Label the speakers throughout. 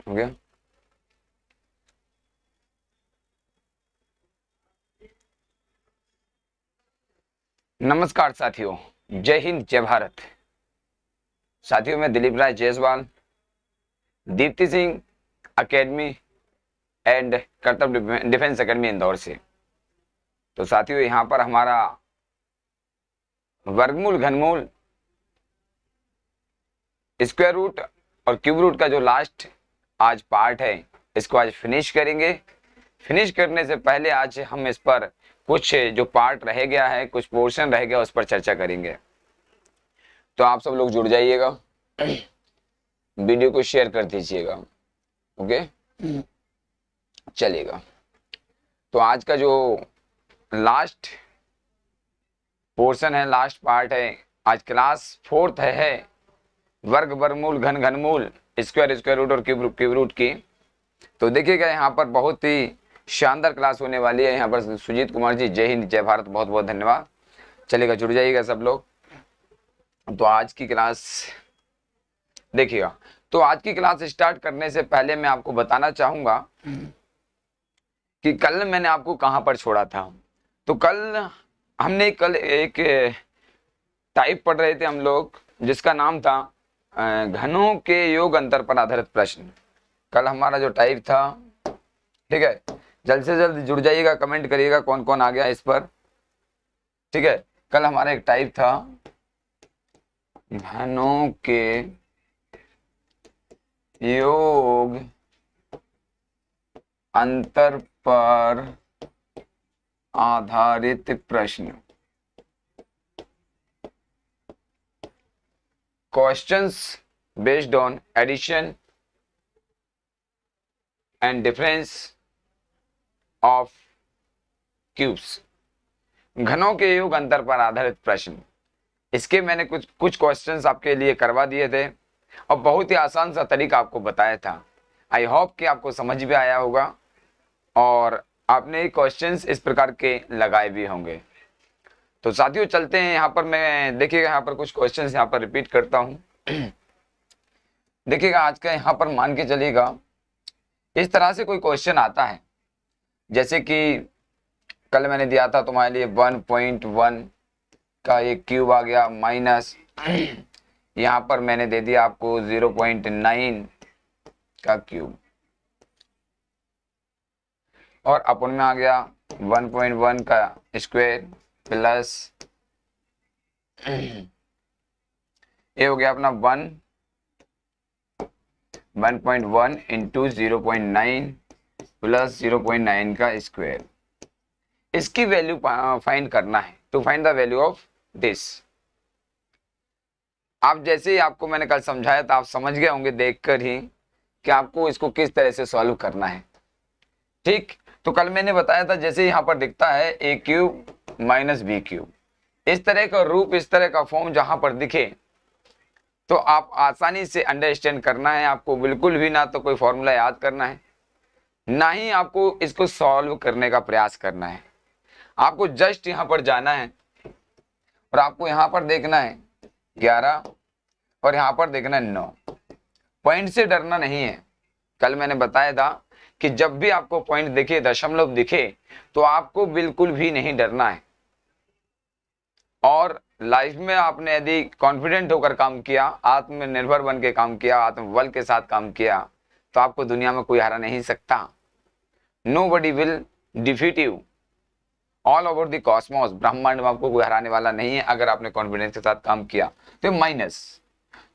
Speaker 1: हो गया। नमस्कार साथियों, जय हिंद जय भारत। साथियों, मैं दिलीप राय जायसवाल, दीप्ति सिंह एकेडमी एंड कर्तव्य डिफेंस एकेडमी इंदौर से। तो साथियों, यहाँ पर हमारा वर्गमूल, घनमूल, स्क्वायर रूट और क्यूब रूट का जो लास्ट आज पार्ट है, इसको आज फिनिश करेंगे। फिनिश करने से पहले आज हम इस पर कुछ जो पार्ट रह गया है, कुछ पोर्शन रह गया, उस पर चर्चा करेंगे। तो आप सब लोग जुड़ जाइएगा, वीडियो को शेयर कर दीजिएगा। ओके, चलेगा। तो आज का जो लास्ट पोर्शन है, लास्ट पार्ट है, आज क्लास 4th है वर्ग, वर्गमूल, घन, घनमूल, स्क्वायर, स्क्वायर रूट और क्यूब रूट की। तो देखिएगा, यहाँ पर बहुत ही शानदार क्लास होने वाली है। यहाँ पर सुजीत कुमार जी, जय हिंद जय भारत, बहुत बहुत धन्यवाद। चलेगा, जुड़ जाइएगा सब लोग। तो आज की क्लास देखिएगा। तो आज की क्लास स्टार्ट करने से पहले मैं आपको बताना चाहूंगा कि कल मैंने आपको कहां पर छोड़ा था। तो कल हमने एक टाइप पढ़ रहे थे हम लोग, जिसका नाम था घनों के योग अंतर पर आधारित प्रश्न। कल हमारा जो टाइप था, ठीक है, जल्द से जल्द जुड़ जाइएगा, कमेंट करिएगा कौन कौन आ गया इस पर। ठीक है, कल हमारा एक टाइप था घनों के योग अंतर पर आधारित प्रश्न। Questions based on addition and difference of cubes. घनों के योग अंतर पर आधारित प्रश्न, इसके मैंने कुछ क्वेश्चंस आपके लिए करवा दिए थे और बहुत ही आसान सा तरीका आपको बताया था। आई होप कि आपको समझ भी आया होगा और आपने क्वेश्चंस इस प्रकार के लगाए भी होंगे। तो साथियों, चलते हैं। यहाँ पर मैं देखिएगा, यहाँ पर कुछ क्वेश्चंस यहाँ पर रिपीट करता हूँ। देखिएगा, आज का यहाँ पर मान के चलिएगा, इस तरह से कोई क्वेश्चन आता है, जैसे कि कल मैंने दिया था तुम्हारे लिए 1.1 का एक क्यूब आ गया, माइनस यहाँ पर मैंने दे दिया आपको 0.9 का क्यूब, और अपन में आ गया 1.1 का स्क्वायर प्लस ये हो गया अपना 1.1 इंटू 0.9 प्लस 0.9 का स्क्वायर। इसकी वैल्यू फाइंड करना है, to find the value of this. आप जैसे ही आपको मैंने कल समझाया था, आप समझ गए होंगे देखकर ही कि आपको इसको किस तरह से सॉल्व करना है। ठीक, तो कल मैंने बताया था, जैसे यहाँ पर दिखता है ए क्यूब माइनस बी क्यूब, इस तरह का रूप, इस तरह का फॉर्म जहां पर दिखे तो आप आसानी से अंडरस्टैंड करना है। आपको बिल्कुल भी ना तो कोई फॉर्मूला याद करना है, ना ही आपको इसको सॉल्व करने का प्रयास करना है। आपको जस्ट यहाँ पर जाना है और आपको यहाँ पर देखना है 11 और यहाँ पर देखना है 9। पॉइंट से डरना नहीं है। कल मैंने बताया था कि जब भी आपको पॉइंट दिखे, दशमलव दिखे, तो आपको बिल्कुल भी नहीं डरना है। और लाइफ में आपने यदि कॉन्फिडेंट होकर काम किया, आत्मनिर्भर बन के काम किया, आत्मबल के साथ काम किया, तो आपको दुनिया में कोई हरा नहीं सकता। Nobody will defeat you all over the Cosmos. ब्रह्मांड में आपको कोई हराने वाला नहीं है अगर आपने कॉन्फिडेंस के साथ काम किया। तो माइनस,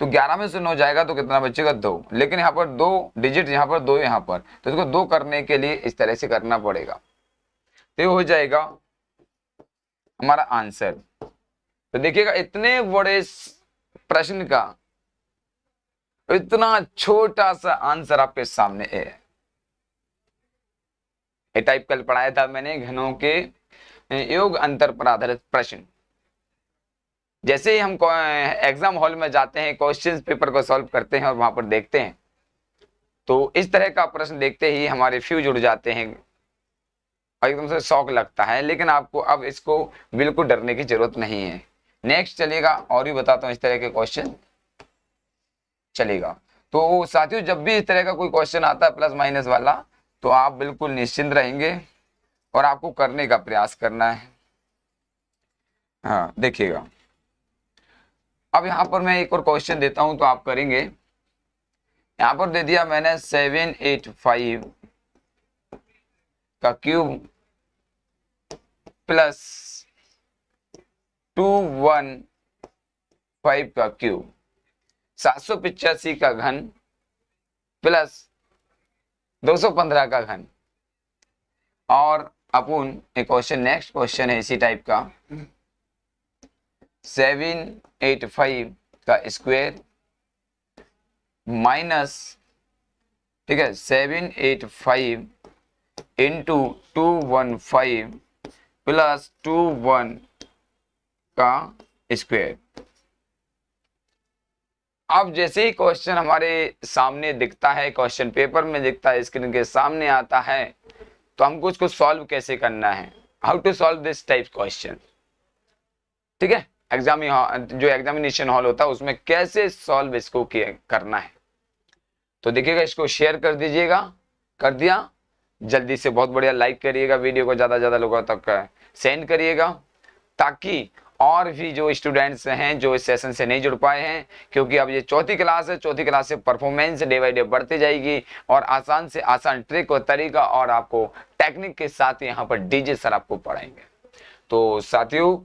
Speaker 1: तो 11 में से 9 जाएगा तो कितना बचेगा? 2। लेकिन यहाँ पर 2 डिजिट, यहाँ पर 2, यहाँ पर, तो इसको 2 करने के लिए इस तरह से करना पड़ेगा। तो ये हो जाएगा हमारा आंसर। तो देखिएगा, इतने बड़े प्रश्न का इतना छोटा सा आंसर आपके सामने है। ये टाइप कल पढ़ाया था मैंने, घनों के योग अंतर पर आधारित प्रश्न। जैसे ही हम एग्जाम हॉल में जाते हैं, क्वेश्चन पेपर को सॉल्व करते हैं और वहां पर देखते हैं, तो इस तरह का प्रश्न देखते ही हमारे फ्यूज उड़ जाते हैं और एकदम से शौक लगता है। लेकिन आपको अब इसको बिल्कुल डरने की जरूरत नहीं है। नेक्स्ट चलेगा, और भी बताता हूं इस तरह के क्वेश्चन चलेगा। तो साथियों जब भी इस तरह का कोई क्वेश्चन आता है प्लस माइनस वाला, तो आप बिल्कुल निश्चिंत रहेंगे और आपको करने का प्रयास करना है। हाँ देखिएगा, अब यहाँ पर मैं एक और क्वेश्चन देता हूं तो आप करेंगे। यहाँ पर दे दिया मैंने 785 का क्यूब प्लस 215 का क्यूब, 785 का घन प्लस 215 का घन। और अपन एक क्वेश्चन, नेक्स्ट क्वेश्चन है इसी टाइप का, 785 का स्क्वायर माइनस, ठीक है, 785 इंटू 215 प्लस 21 का स्क्वायर। अब जैसे ही क्वेश्चन हमारे सामने दिखता है, क्वेश्चन पेपर में दिखता है, स्क्रीन के सामने आता है, तो हमको इसको सॉल्व कैसे करना है, how to solve this type question, ठीक है। जो एग्जामिनेशन हॉल होता है उसमें कैसे सॉल्व इसको करना है। तो देखिएगा, इसको शेयर कर दीजिएगा, कर दिया, जल्दी से बहुत बढ़िया लाइक करिएगा, वीडियो को ज़्यादा ज़्यादा लोगों तक सेंड करिएगा, ताकि और भी जो स्टूडेंट्स हैं जो इस सेशन से नहीं जुड़ पाए हैं, क्योंकि अब ये चौथी क्लास है, चौथी क्लास से परफॉर्मेंस डे बाई डे बढ़ती जाएगी और आसान से आसान ट्रिक और तरीका और आपको टेक्निक के साथ यहाँ पर डीजे सर आपको पढ़ाएंगे। तो साथियों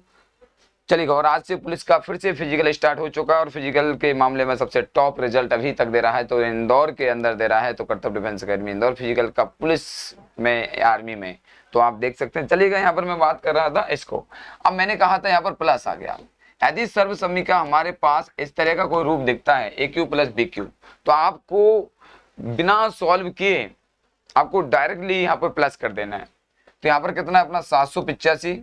Speaker 1: चलिएगा, और आज से पुलिस का फिर से फिजिकल स्टार्ट हो चुका है और फिजिकल के मामले में सबसे टॉप रिजल्ट अभी तक दे रहा है, तो इंदौर के अंदर दे रहा है, तो कर्तव्य डिफेंस अकेडमी इंदौर फिजिकल का पुलिस में, आर्मी में, तो आप देख सकते हैं। चलिएगा, यहाँ पर मैं बात कर रहा था इसको, अब मैंने कहा था यहाँ पर प्लस आ गया। यदि सर्व समीकरण हमारे पास इस तरह का कोई रूप दिखता है ए क्यू प्लस बी क्यू, तो आपको बिना सॉल्व किए आपको डायरेक्टली यहाँ पर प्लस कर देना है। तो यहाँ पर कितना है अपना 785,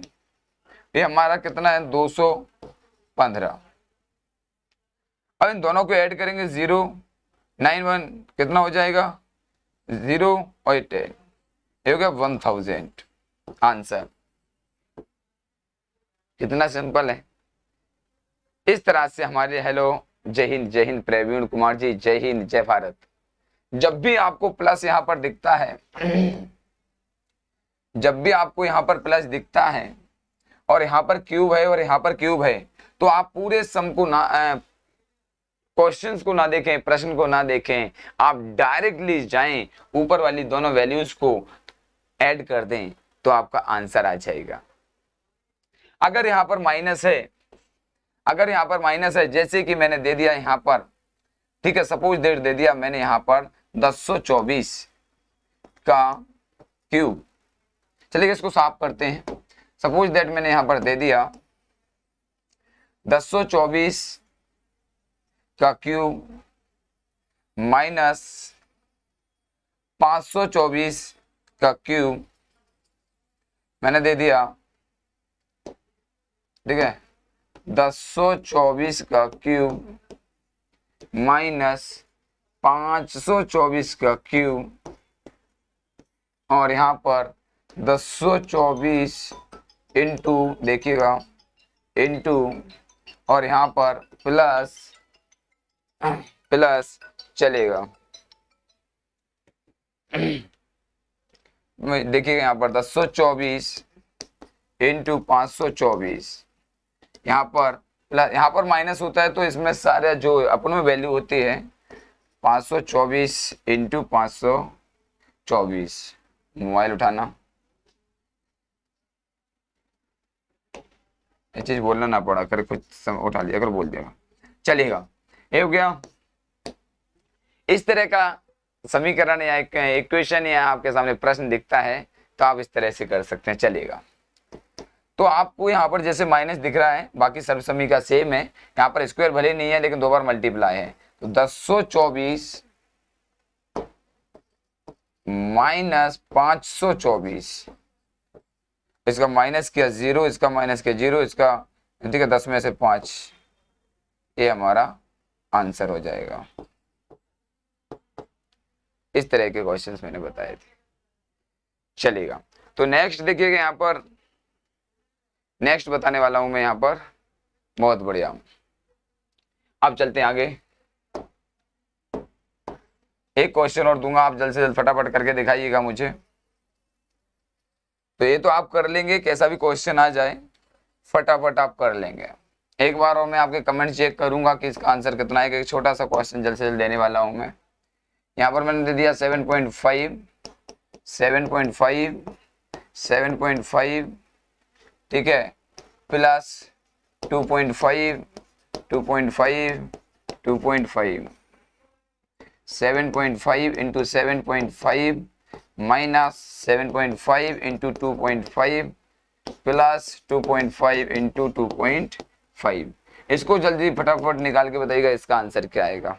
Speaker 1: ये हमारा कितना है 215। अब इन दोनों को ऐड करेंगे 0 9 1 कितना हो जाएगा 0 और 10, ये हो गया 1000 आंसर। कितना सिंपल है। इस तरह से हमारे, हेलो जय हिंद प्रवीण कुमार जी, जय हिंद जय भारत। जब भी आपको प्लस यहाँ पर दिखता है जब भी आपको यहाँ पर प्लस दिखता है और यहाँ पर क्यूब है और यहाँ पर क्यूब है, तो आप पूरे सम को ना, क्वेश्चंस को ना देखें, प्रश्न को ना देखें, आप डायरेक्टली जाएं, ऊपर वाली दोनों वैल्यूज को ऐड कर दें तो आपका आंसर आ जाएगा। अगर यहाँ पर माइनस है, जैसे कि मैंने दे दिया यहाँ पर, ठीक है, सपोज डेट दे दिया मैंने यहाँ पर 1024 का क्यूब। चलिए इसको साफ करते हैं। सपोज दैट मैंने यहां पर दे दिया 1024 का क्यूब माइनस 524 का क्यूब मैंने दे दिया, ठीक है, 1024 का क्यूब माइनस 524 का क्यूब, और यहां पर 1024 इंटू, देखिएगा, इंटू, और यहाँ पर प्लस चलेगा। देखिएगा यहाँ पर 1024 इंटू 524, यहाँ पर प्लस, यहाँ पर माइनस होता है, तो इसमें सारे जो अपन में वैल्यू होती है 524 इंटू 524। मोबाइल उठाना, ये चीज बोलना ना पड़ा कर, कुछ उठा लिया अगर बोल देगा, चलेगा। ये हो गया। इस तरह का समीकरण या इक्वेशन या आपके सामने प्रश्न दिखता है तो आप इस तरह से कर सकते हैं, चलेगा। तो आपको यहाँ पर जैसे माइनस दिख रहा है, बाकी सर्व समीकरण सेम है, यहाँ पर स्क्वायर भले नहीं है लेकिन 2 बार मल्टीप्लाई है, तो 1024 माइनस 524, इसका माइनस किया 0, इसका माइनस किया 0, इसका, ठीक है, 10 में से 5, ये हमारा आंसर हो जाएगा। इस तरह के क्वेश्चंस मैंने बताए थे, चलेगा। तो नेक्स्ट देखिएगा, यहाँ पर नेक्स्ट बताने वाला हूं मैं यहाँ पर, बहुत बढ़िया। अब चलते हैं आगे। एक क्वेश्चन और दूंगा, आप जल्द से जल्द फटाफट करके दिखाइएगा मुझे। तो ये तो आप कर लेंगे, कैसा भी क्वेश्चन आ जाए फटाफट आप कर लेंगे। एक बार और मैं आपके कमेंट चेक करूंगा कि इसका आंसर कितना है, एक छोटा सा क्वेश्चन जल्द से जल्द देने वाला हूं मैं। यहाँ पर मैंने दे दिया 7.5, 7.5, 7.5, ठीक है, plus 2.5, 2.5, 2.5, 7.5 into 7.5 minus 7.5 into 2.5 plus 2.5 into 2.5। इसको जल्दी फटाफट निकाल के बताइएगा इसका आंसर क्या आएगा।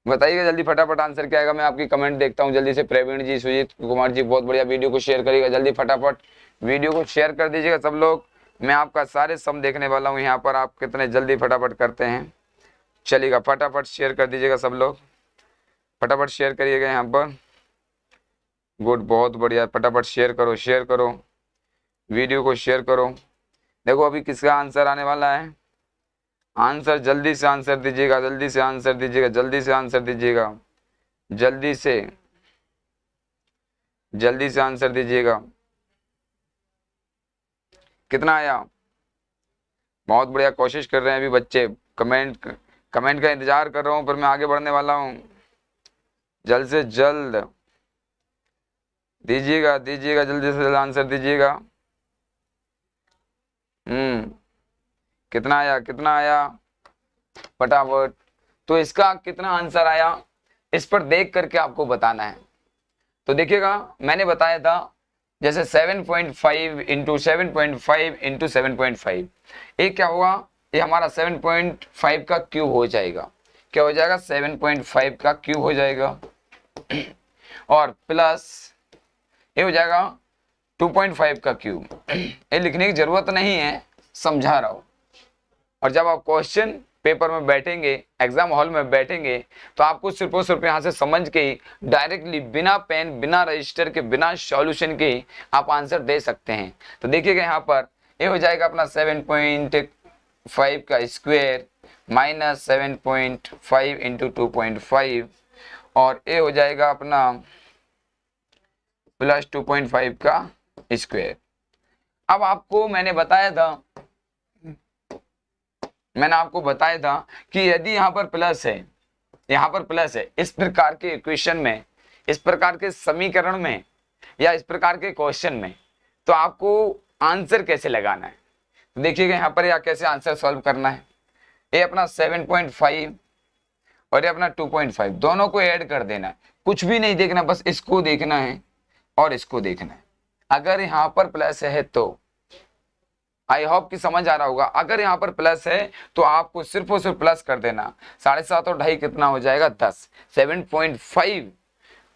Speaker 1: बताइएगा जल्दी फटाफट आंसर क्या आएगा। मैं आपकी कमेंट देखता हूँ जल्दी से। प्रवीण जी, सुजीत कुमार जी, बहुत बढ़िया। वीडियो को शेयर करिएगा जल्दी फटाफट, वीडियो को शेयर कर दीजिएगा सब लोग। मैं आपका सारे सम देखने वाला हूँ यहाँ पर, आप कितने जल्दी फटाफट करते हैं। चलिएगा फटाफट शेयर कर दीजिएगा सब लोग, फटाफट शेयर करिएगा यहाँ पर। गुड, बहुत बढ़िया, फटाफट शेयर करो, शेयर करो, वीडियो को शेयर करो। देखो अभी किसका आंसर आने वाला है। आंसर जल्दी से आंसर दीजिएगा, जल्दी से आंसर दीजिएगा, जल्दी से आंसर दीजिएगा, जल्दी से, जल्दी से आंसर दीजिएगा। कितना आया? बहुत बढ़िया, कोशिश कर रहे हैं अभी बच्चे। कमेंट का इंतजार कर रहा हूं, पर मैं आगे बढ़ने वाला हूं। जल्द से जल्द दीजिएगा, दीजिएगा, जल्दी से जल्द आंसर दीजिएगा। कितना आया, कितना आया, फटाफट। तो इसका कितना आंसर आया इस पर देख करके आपको बताना है। तो देखिएगा मैंने बताया था जैसे 7.5 इंटू 7.5 इंटू 7.5, ये क्या हुआ, ये हमारा 7.5 का क्यूब हो जाएगा। क्या हो जाएगा? 7.5 का क्यूब हो जाएगा। और प्लस ये हो जाएगा 2.5 का क्यूब। ये लिखने की जरूरत नहीं है, समझा रहा हूं। और जब आप क्वेश्चन पेपर में बैठेंगे, एग्जाम हॉल में बैठेंगे, तो आपको सिर्फ और सिर्फ यहाँ से समझ के ही डायरेक्टली बिना पेन, बिना रजिस्टर के, बिना सॉल्यूशन के आप आंसर दे सकते हैं। तो देखिएगा यहाँ पर ये हो जाएगा अपना 7.5 का स्क्वायर माइनस 7.5 इंटू 2.5, और ये हो जाएगा अपना प्लस 2.5 का स्क्वायर। अब आपको मैंने आपको बताया था कि यदि यहाँ पर प्लस है, यहाँ पर प्लस है, इस प्रकार के इक्वेशन में, इस प्रकार के समीकरण में, या इस प्रकार के क्वेश्चन में, तो आपको आंसर कैसे लगाना है। तो देखिएगा यहाँ पर या कैसे आंसर सॉल्व करना है। ये अपना 7.5 और ये अपना 2.5 दोनों को ऐड कर देना है। कुछ भी नहीं देखना, बस इसको देखना है और इसको देखना है। अगर यहाँ पर प्लस है तो आई होप कि समझ आ रहा होगा। अगर यहाँ पर प्लस है तो आपको सिर्फ और सिर्फ प्लस कर देना। 7.5 और 2.5 कितना हो जाएगा? 10। 7.5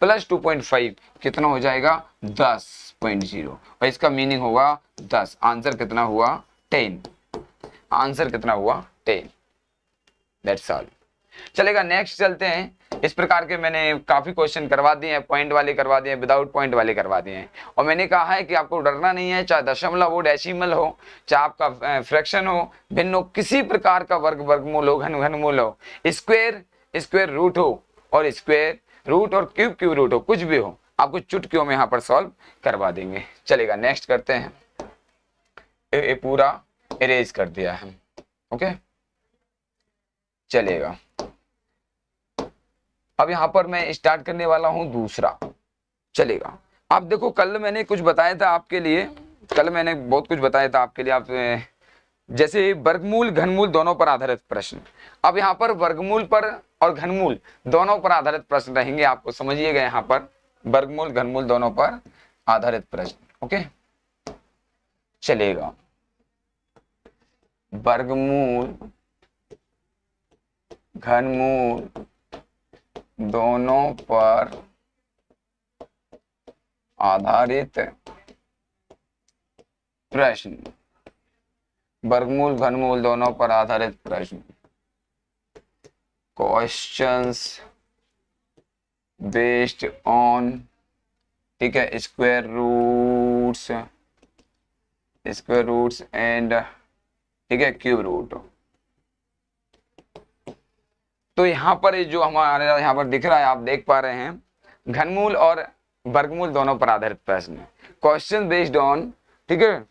Speaker 1: प्लस 2.5 कितना हो जाएगा? 10.0, और इसका मीनिंग होगा 10। आंसर कितना हुआ? 10। आंसर कितना हुआ? 10। That's all. चलेगा, नेक्स्ट चलते हैं। इस प्रकार के मैंने काफी क्वेश्चन करवा दिए हैं, पॉइंट वाले करवा दिए हैं, विदाउट पॉइंट वाले करवा दिए हैं। और मैंने कहा है कि आपको डरना नहीं है, चाहे दशमलव हो, डेसिमल हो, चाहे आपका फ्रैक्शन हो, भिन्न हो, किसी प्रकार का वर्गमूल हो, घनमूल हो, स्क्वायर रूट हो, और स्क्वायर रूट और क्यूब रूट हो, कुछ भी हो, आपको चुटकियों में यहाँ पर सॉल्व करवा देंगे। चलेगा, नेक्स्ट करते हैं। ये पूरा इरेज कर दिया है, ओके। चलेगा, अब यहां पर मैं स्टार्ट करने वाला हूं दूसरा। चलेगा, आप देखो कल मैंने कुछ बताया था आपके लिए, कल मैंने बहुत कुछ बताया था आपके लिए। आप जैसे वर्गमूल, घनमूल दोनों पर आधारित प्रश्न। अब यहाँ पर वर्गमूल पर और घनमूल दोनों पर आधारित प्रश्न रहेंगे, आपको समझिएगा। यहाँ पर वर्गमूल, घनमूल दोनों पर आधारित प्रश्न, ओके। चलेगा, वर्गमूल, घनमूल दोनों पर आधारित प्रश्न, वर्गमूल, घनमूल दोनों पर आधारित प्रश्न। क्वेश्चंस बेस्ड ऑन, ठीक है, स्क्वायर रूट्स एंड, ठीक है, क्यूब रूट। तो यहाँ पर जो हमारे यहाँ पर दिख रहा है, आप देख पा रहे हैं, घनमूल और वर्गमूल दोनों पर आधारित प्रश्न, क्वेश्चन बेस्ड ऑन, ठीक है,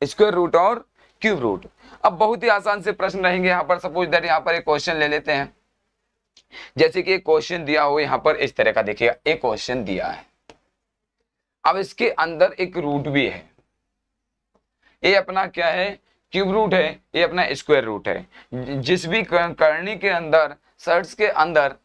Speaker 1: स्क्वायर रूट और क्यूब रूट। अब बहुत ही आसान से प्रश्न रहेंगे यहाँ पर। सपोज दैट यहाँ पर एक क्वेश्चन ले लेते हैं, जैसे कि एक क्वेश्चन दिया हो यहाँ पर इस तरह का, देखिएगा एक क्वेश्चन दिया है, अब इसके अंदर एक रूट भी है, ये अपना क्या है, क्यूब रूट है, ये अपना स्क्वायर रूट है। जिस भी करनी के अंदर, सर्च के अंदर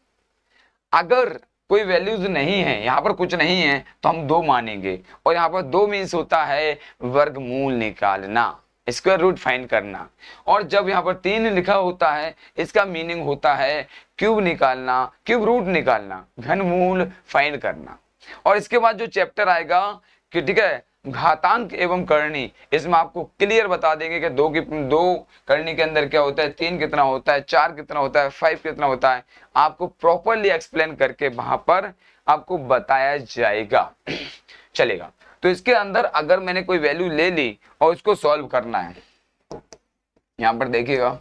Speaker 1: अगर कोई वैल्यूज नहीं है, यहाँ पर कुछ नहीं है, तो हम 2 मानेंगे। और यहाँ पर 2 मीन्स होता है वर्गमूल निकालना, स्क्वायर रूट फाइंड करना। और जब यहाँ पर 3 लिखा होता है, इसका मीनिंग होता है क्यूब निकालना, क्यूब रूट निकालना, घनमूल फाइंड करना। और इसके बाद जो चैप्टर आएगा कि ठीक है, घातांक एवं करनी, इसमें आपको क्लियर बता देंगे कि 2 करनी के अंदर क्या होता है, 3 कितना होता है, 4 कितना होता है, 5 कितना होता है, आपको प्रॉपरली एक्सप्लेन करके वहां पर आपको बताया जाएगा। चलेगा। तो इसके अंदर अगर मैंने कोई वैल्यू ले ली और इसको सॉल्व करना है, यहां पर देखिएगा,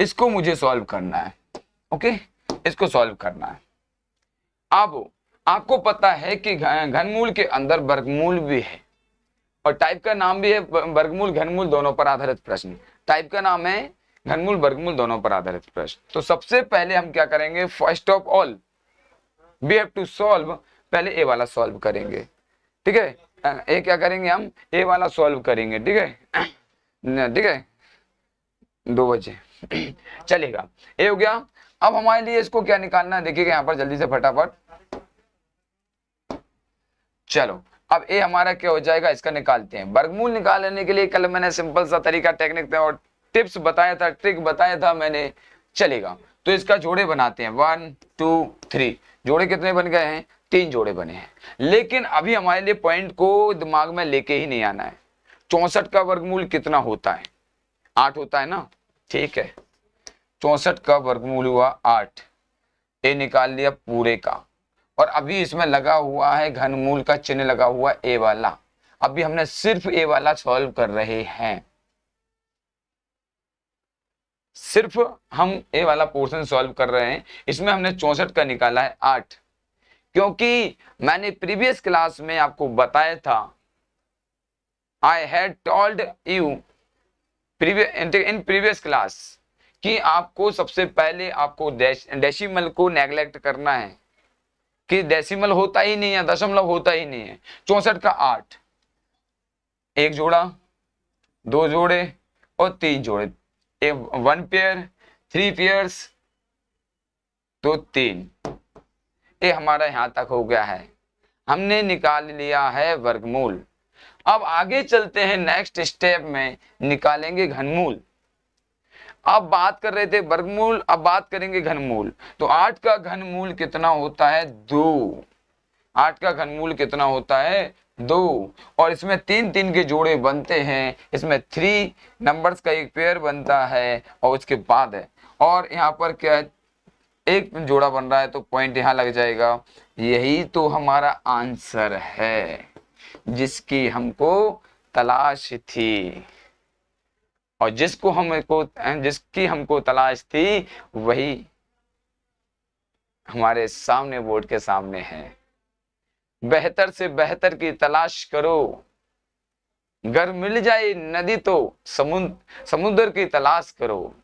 Speaker 1: इसको मुझे सॉल्व करना है, ओके, इसको सॉल्व करना है। अब आपको पता है कि घनमूल के अंदर वर्गमूल भी है और टाइप का नाम भी है वर्गमूल घनमूल दोनों पर आधारित प्रश्न। टाइप का नाम है घनमूल वर्गमूल दोनों पर आधारित प्रश्न। तो सबसे पहले हम क्या करेंगे, first of all we have to solve, पहले ए वाला सॉल्व करेंगे, ठीक है। ए क्या करेंगे, हम ए वाला सॉल्व करेंगे, ठीक है, ठीक है, 2 बजे चलेगा। ए हो गया। अब हमारे लिए इसको क्या निकालना है, देखिएगा यहाँ पर जल्दी से फटाफट। चलो, अब ए हमारा क्या हो जाएगा, इसका निकालते हैं। वर्गमूल निकालने के लिए कल मैंने सिंपल सा तरीका, टेक्निक और टिप्स बताया था, ट्रिक बताया था मैंने। चलेगा, तो इसका जोड़े बनाते हैं, 1 2 3। जोड़े कितने बन गए हैं, 3 जोड़े बने हैं। लेकिन अभी हमारे लिए पॉइंट को दिमाग में लेके ही नहीं आना है। 64 का वर्गमूल कितना होता है, 8 होता है ना, ठीक है। 64 का वर्गमूल हुआ 8, ए निकाल लिया पूरे का। और अभी इसमें लगा हुआ है घनमूल का चिन्ह लगा हुआ ए वाला। अभी हमने सिर्फ ए वाला सॉल्व कर रहे हैं, सिर्फ हम ए वाला पोर्शन सॉल्व कर रहे हैं। इसमें हमने 64 का निकाला है 8, क्योंकि मैंने प्रीवियस क्लास में आपको बताया था, I had told you in previous class, कि आपको सबसे पहले आपको डेसिमल को नेग्लेक्ट करना है, कि डेसिमल होता ही नहीं है, दशमलव होता ही नहीं है। 64 का 8, 1 जोड़ा, 2 जोड़े और 3 जोड़े, 1 पेयर, 3 पेयर्स, तो 3। ये हमारा यहां तक हो गया है, हमने निकाल लिया है वर्गमूल। अब आगे चलते हैं, नेक्स्ट स्टेप में निकालेंगे घनमूल। अब बात कर रहे थे वर्गमूल, अब बात करेंगे घनमूल। तो 8 का घनमूल कितना होता है, 2। 8 का घनमूल कितना होता है, 2। और इसमें 3 3 के जोड़े बनते हैं, इसमें 3 नंबर्स का एक पेयर बनता है और उसके बाद है। और यहाँ पर क्या है, एक जोड़ा बन रहा है, तो पॉइंट यहाँ लग जाएगा। यही तो हमारा आंसर है जिसकी हमको तलाश थी, और जिसकी हमको तलाश थी वही हमारे सामने बोर्ड के सामने है। बेहतर से बेहतर की तलाश करो, गर मिल जाए नदी तो समुद्र की तलाश करो।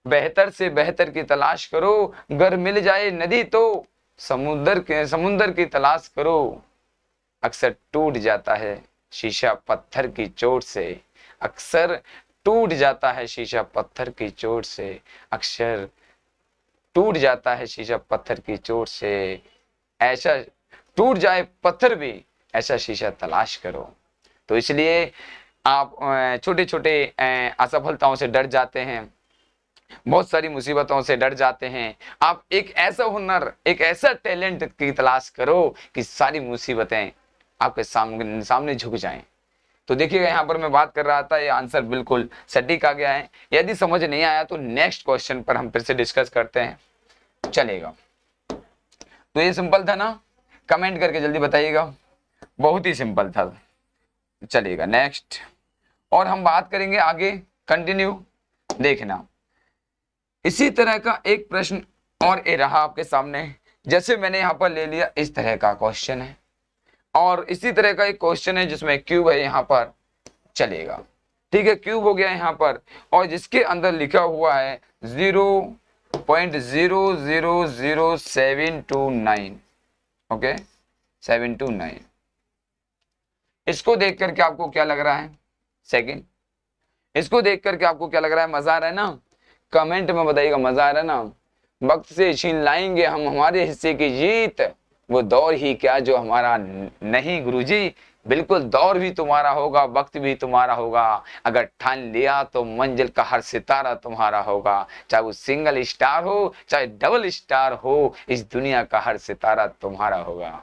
Speaker 1: बेहतर से बेहतर की तलाश करो, गर मिल जाए नदी तो समुद्र की तलाश करो। अक्सर टूट जाता है शीशा पत्थर की चोट से, अक्सर टूट जाता है शीशा पत्थर की चोट से, अक्सर टूट जाता है शीशा पत्थर की चोट से। ऐसा टूट जाए पत्थर भी, ऐसा शीशा तलाश करो। तो इसलिए आप छोटे छोटे असफलताओं से डर जाते हैं, बहुत सारी मुसीबतों से डर जाते हैं। आप एक ऐसा हुनर, एक ऐसा टैलेंट की तलाश करो कि सारी मुसीबतें आपके सामने झुक जाएं। तो देखिएगा यहाँ पर मैं बात कर रहा था, ये आंसर बिल्कुल सटीक आ गया है। यदि समझ नहीं आया तो नेक्स्ट क्वेश्चन पर हम फिर से डिस्कस करते हैं, चलेगा। तो ये सिंपल था ना, कमेंट करके जल्दी बताइएगा, बहुत ही सिंपल था। चलेगा नेक्स्ट, और हम बात करेंगे आगे, कंटिन्यू देखना इसी तरह का एक प्रश्न और ये रहा आपके सामने, जैसे मैंने यहाँ पर ले लिया इस तरह का क्वेश्चन है, और इसी तरह का एक क्वेश्चन है जिसमें क्यूब है यहाँ पर, चलेगा। ठीक है, क्यूब हो गया यहाँ पर, और जिसके अंदर लिखा हुआ है 0.0000729, ओके 729। इसको देख करके आपको क्या लग रहा है? सेकंड, इसको देख करके आपको क्या लग रहा है? मजा आ रहा है ना? कमेंट में बताइएगा मजा आ रहा है ना? वक्त से छीन लाएंगे हम हमारे हिस्से की जीत, वो दौर ही क्या जो हमारा नहीं गुरुजी, बिल्कुल दौर भी तुम्हारा होगा, वक्त भी तुम्हारा होगा। अगर ठान लिया तो मंजिल का हर सितारा तुम्हारा होगा, चाहे वो सिंगल स्टार हो चाहे डबल स्टार हो, इस दुनिया का हर सितारा तुम्हारा होगा।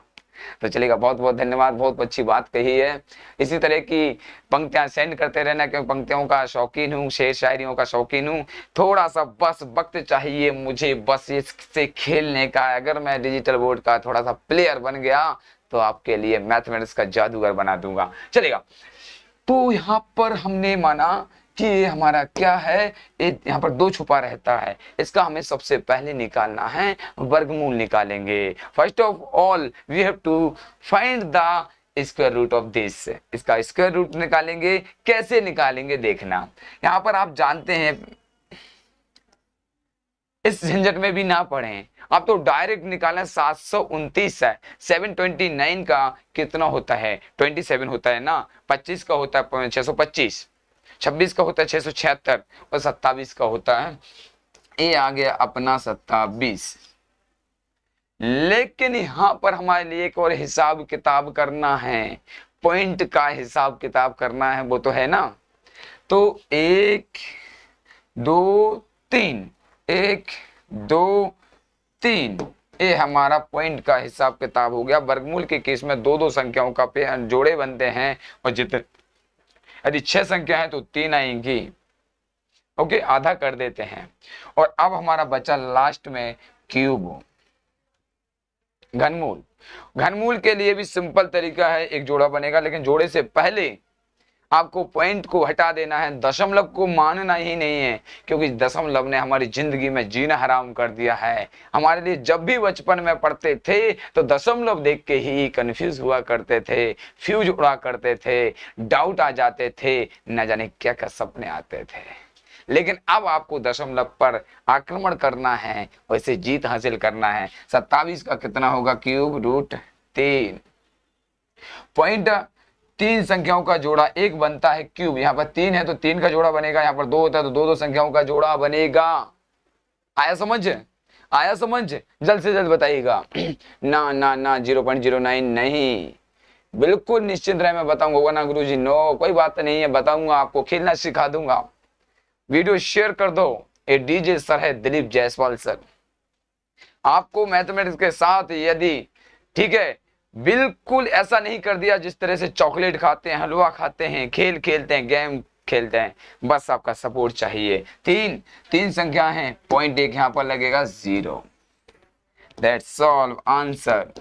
Speaker 1: तो चलेगा, बहुत बहुत धन्यवाद, बहुत अच्छी बात कही है। इसी तरह की पंक्तियां सेंड करते रहना, क्योंकि पंक्तियों का शौकीन हूँ, शेर शायरियों का शौकीन हूँ। थोड़ा सा बस वक्त चाहिए मुझे, बस इससे खेलने का। अगर मैं डिजिटल बोर्ड का थोड़ा सा प्लेयर बन गया तो आपके लिए मैथमेटिक्स का जादूगर बना दूंगा। चलेगा, तो यहाँ पर हमने माना कि ये हमारा क्या है, यहाँ पर 2 छुपा रहता है, इसका हमें सबसे पहले निकालना है, वर्गमूल निकालेंगे। First of all we have to find the square root of this, इसका स्क्वायर रूट निकालेंगे। कैसे निकालेंगे देखना, यहाँ पर आप जानते हैं, इस झंझट में भी ना पड़े, आप तो डायरेक्ट निकालें। 729 है, 729 का कितना होता है? 27 होता है ना, 25 का होता है 625, 26 का होता है 676, और 27 का होता है, ये आ गया अपना 27। लेकिन यहाँ पर हमारे लिए एक और हिसाब किताब करना है, पॉइंट का हिसाब किताब करना है, वो तो है ना। तो 1 2 3, 1 2 3, ये हमारा पॉइंट का हिसाब किताब हो गया। वर्गमूल के केस में 2 संख्याओं का जोड़े बनते हैं, और जितने यदि 6 संख्या है तो 3 आएंगी, ओके, आधा कर देते हैं। और अब हमारा बचा लास्ट में क्यूब, घनमूल। घनमूल के लिए भी सिंपल तरीका है, एक जोड़ा बनेगा, लेकिन जोड़े से पहले आपको पॉइंट को हटा देना है, दशमलव को मानना ही नहीं है, क्योंकि दशमलव ने हमारी जिंदगी में जीना हराम कर दिया है। हमारे लिए जब भी बचपन में पढ़ते थे तो दशमलव देख के ही कंफ्यूज हुआ करते थे, फ्यूज उड़ा करते थे, डाउट आ जाते थे, न जाने क्या क्या सपने आते थे। लेकिन अब आपको दशमलव पर आक्रमण करना है, वैसे जीत हासिल करना है। 27 का कितना होगा? Cube root 3। पॉइंट 3 संख्याओं का जोड़ा 1 बनता है क्यूब, यहाँ पर 3 है तो 3 का जोड़ा बनेगा, यहाँ पर 2 होता है तो 2 संख्याओं का जोड़ा बनेगा। आया समझ? आया समझ? जल्द से जल्द बताइएगा। ना ना ना 0.09 नहीं, बिल्कुल निश्चिंत रहे, मैं बताऊंगा ना गुरुजी, नो कोई बात नहीं है, बताऊंगा आपको, खेलना सिखा दूंगा। वीडियो शेयर कर दो। ये डीजे सर है दिलीप जायसवाल सर, आपको मैथमेटिक्स के साथ यदि ठीक है, बिल्कुल ऐसा नहीं कर दिया जिस तरह से चॉकलेट खाते हैं, हलवा खाते हैं, खेल खेलते हैं, गेम खेलते हैं, बस आपका सपोर्ट चाहिए। 3 संख्या है, पॉइंट 1 यहाँ पर लगेगा 0। That's all answer.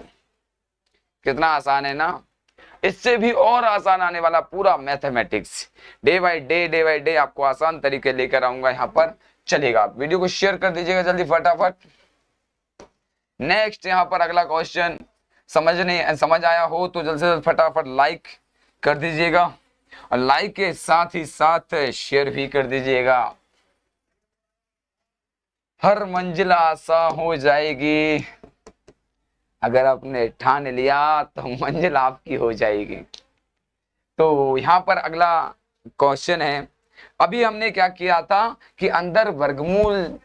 Speaker 1: कितना आसान है ना? इससे भी और आसान आने वाला पूरा मैथमेटिक्स डे बाय डे आपको आसान तरीके लेकर आऊंगा यहाँ पर। चलेगा, वीडियो को शेयर कर दीजिएगा जल्दी फटाफट। नेक्स्ट यहाँ पर अगला क्वेश्चन समझ आया हो तो जल्द से जल्द फटाफट लाइक कर दीजिएगा, और लाइक के साथ ही साथ शेयर भी कर दीजिएगा। हर मंजिल आसान हो जाएगी, अगर आपने ठान लिया तो मंजिल आपकी हो जाएगी। तो यहाँ पर अगला क्वेश्चन है, अभी हमने क्या किया था कि अंदर वर्गमूल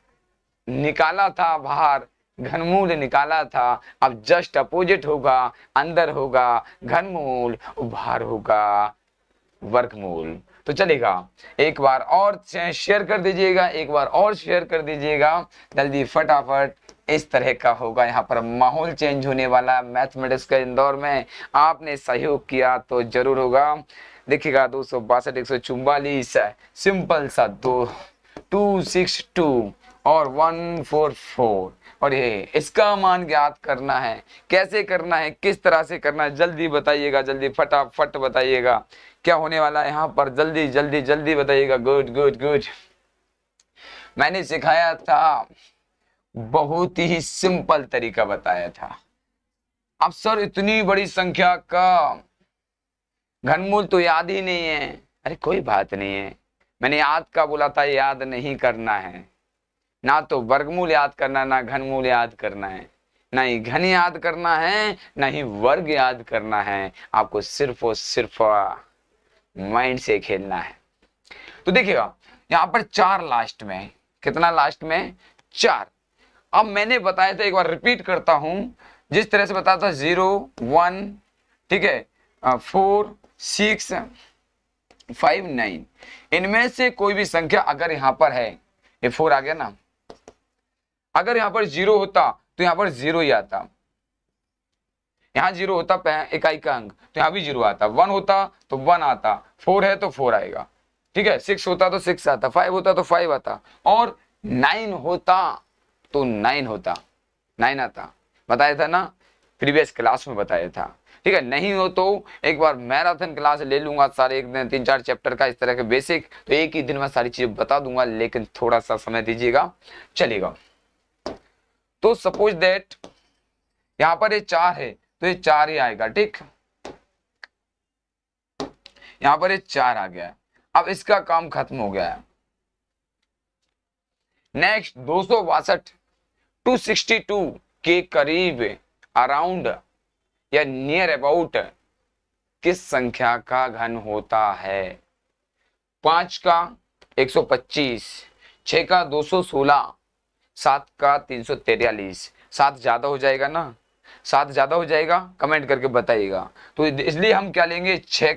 Speaker 1: निकाला था, बाहर घनमूल निकाला था। अब जस्ट अपोजिट होगा, अंदर होगा घनमूल, बाहर होगा वर्गमूल। तो चलेगा, एक बार और शेयर कर दीजिएगा, एक बार और शेयर कर दीजिएगा जल्दी फटाफट। इस तरह का होगा यहाँ पर माहौल चेंज होने वाला मैथमेटिक्स का इंदौर में। आपने सहयोग किया तो जरूर होगा। देखिएगा 262 144 सिंपल सा 262 और 144, और ये इसका मान ज्ञात करना है। कैसे करना है, किस तरह से करना है, जल्दी बताइएगा, जल्दी फटाफट बताइएगा क्या होने वाला है यहाँ पर, जल्दी जल्दी जल्दी बताइएगा। Good good good. मैंने सिखाया था, बहुत ही सिंपल तरीका बताया था। अब सर इतनी बड़ी संख्या का घनमूल तो याद ही नहीं है। अरे कोई बात नहीं है, मैंने याद का बोला था, याद नहीं करना है। ना तो वर्गमूल याद करना, ना घनमूल याद करना है, ना ही घन याद करना है, ना ही वर्ग याद करना है। आपको सिर्फ और सिर्फ माइंड से खेलना है। तो देखिएगा यहाँ पर 4 लास्ट में, कितना लास्ट में? 4। अब मैंने बताया था, एक बार रिपीट करता हूं, जिस तरह से बताया था 0 1, ठीक है, 4 6 5 9, इनमें से कोई भी संख्या अगर यहाँ पर है, ये 4 आ गया ना, अगर यहाँ पर 0 होता तो यहाँ पर 0 ही आता, यहाँ 0 होता इकाई का अंक तो यहाँ भी 0 आता, 1 होता तो 1 आता, 4 है तो 4 आएगा, ठीक है, 6 होता तो 6 आता, 5 होता तो 5 आता, और 9 होता तो 9 होता, 9 आता। बताया था ना, प्रीवियस क्लास में बताया था, ठीक है। नहीं हो तो एक बार मैराथन क्लास ले लूंगा, सारे एक दिन 3-4 चैप्टर का इस तरह के बेसिक, तो एक ही दिन में सारी चीजें बता दूंगा, लेकिन थोड़ा सा समय दीजिएगा, चलेगा। तो सपोज दैट यहाँ पर ये 4 है तो ये 4 ही आएगा, ठीक। यहाँ पर ये 4 आ गया, अब इसका काम खत्म हो गया है। नेक्स्ट 262 262 के करीब, अराउंड या नियर अबाउट किस संख्या का घन होता है? 5 का 125, 6 का 216, 7 का 343। 7 ज्यादा हो जाएगा ना, 7 ज्यादा हो जाएगा, कमेंट करके बताइएगा। तो इसलिए हम क्या लेंगे, 6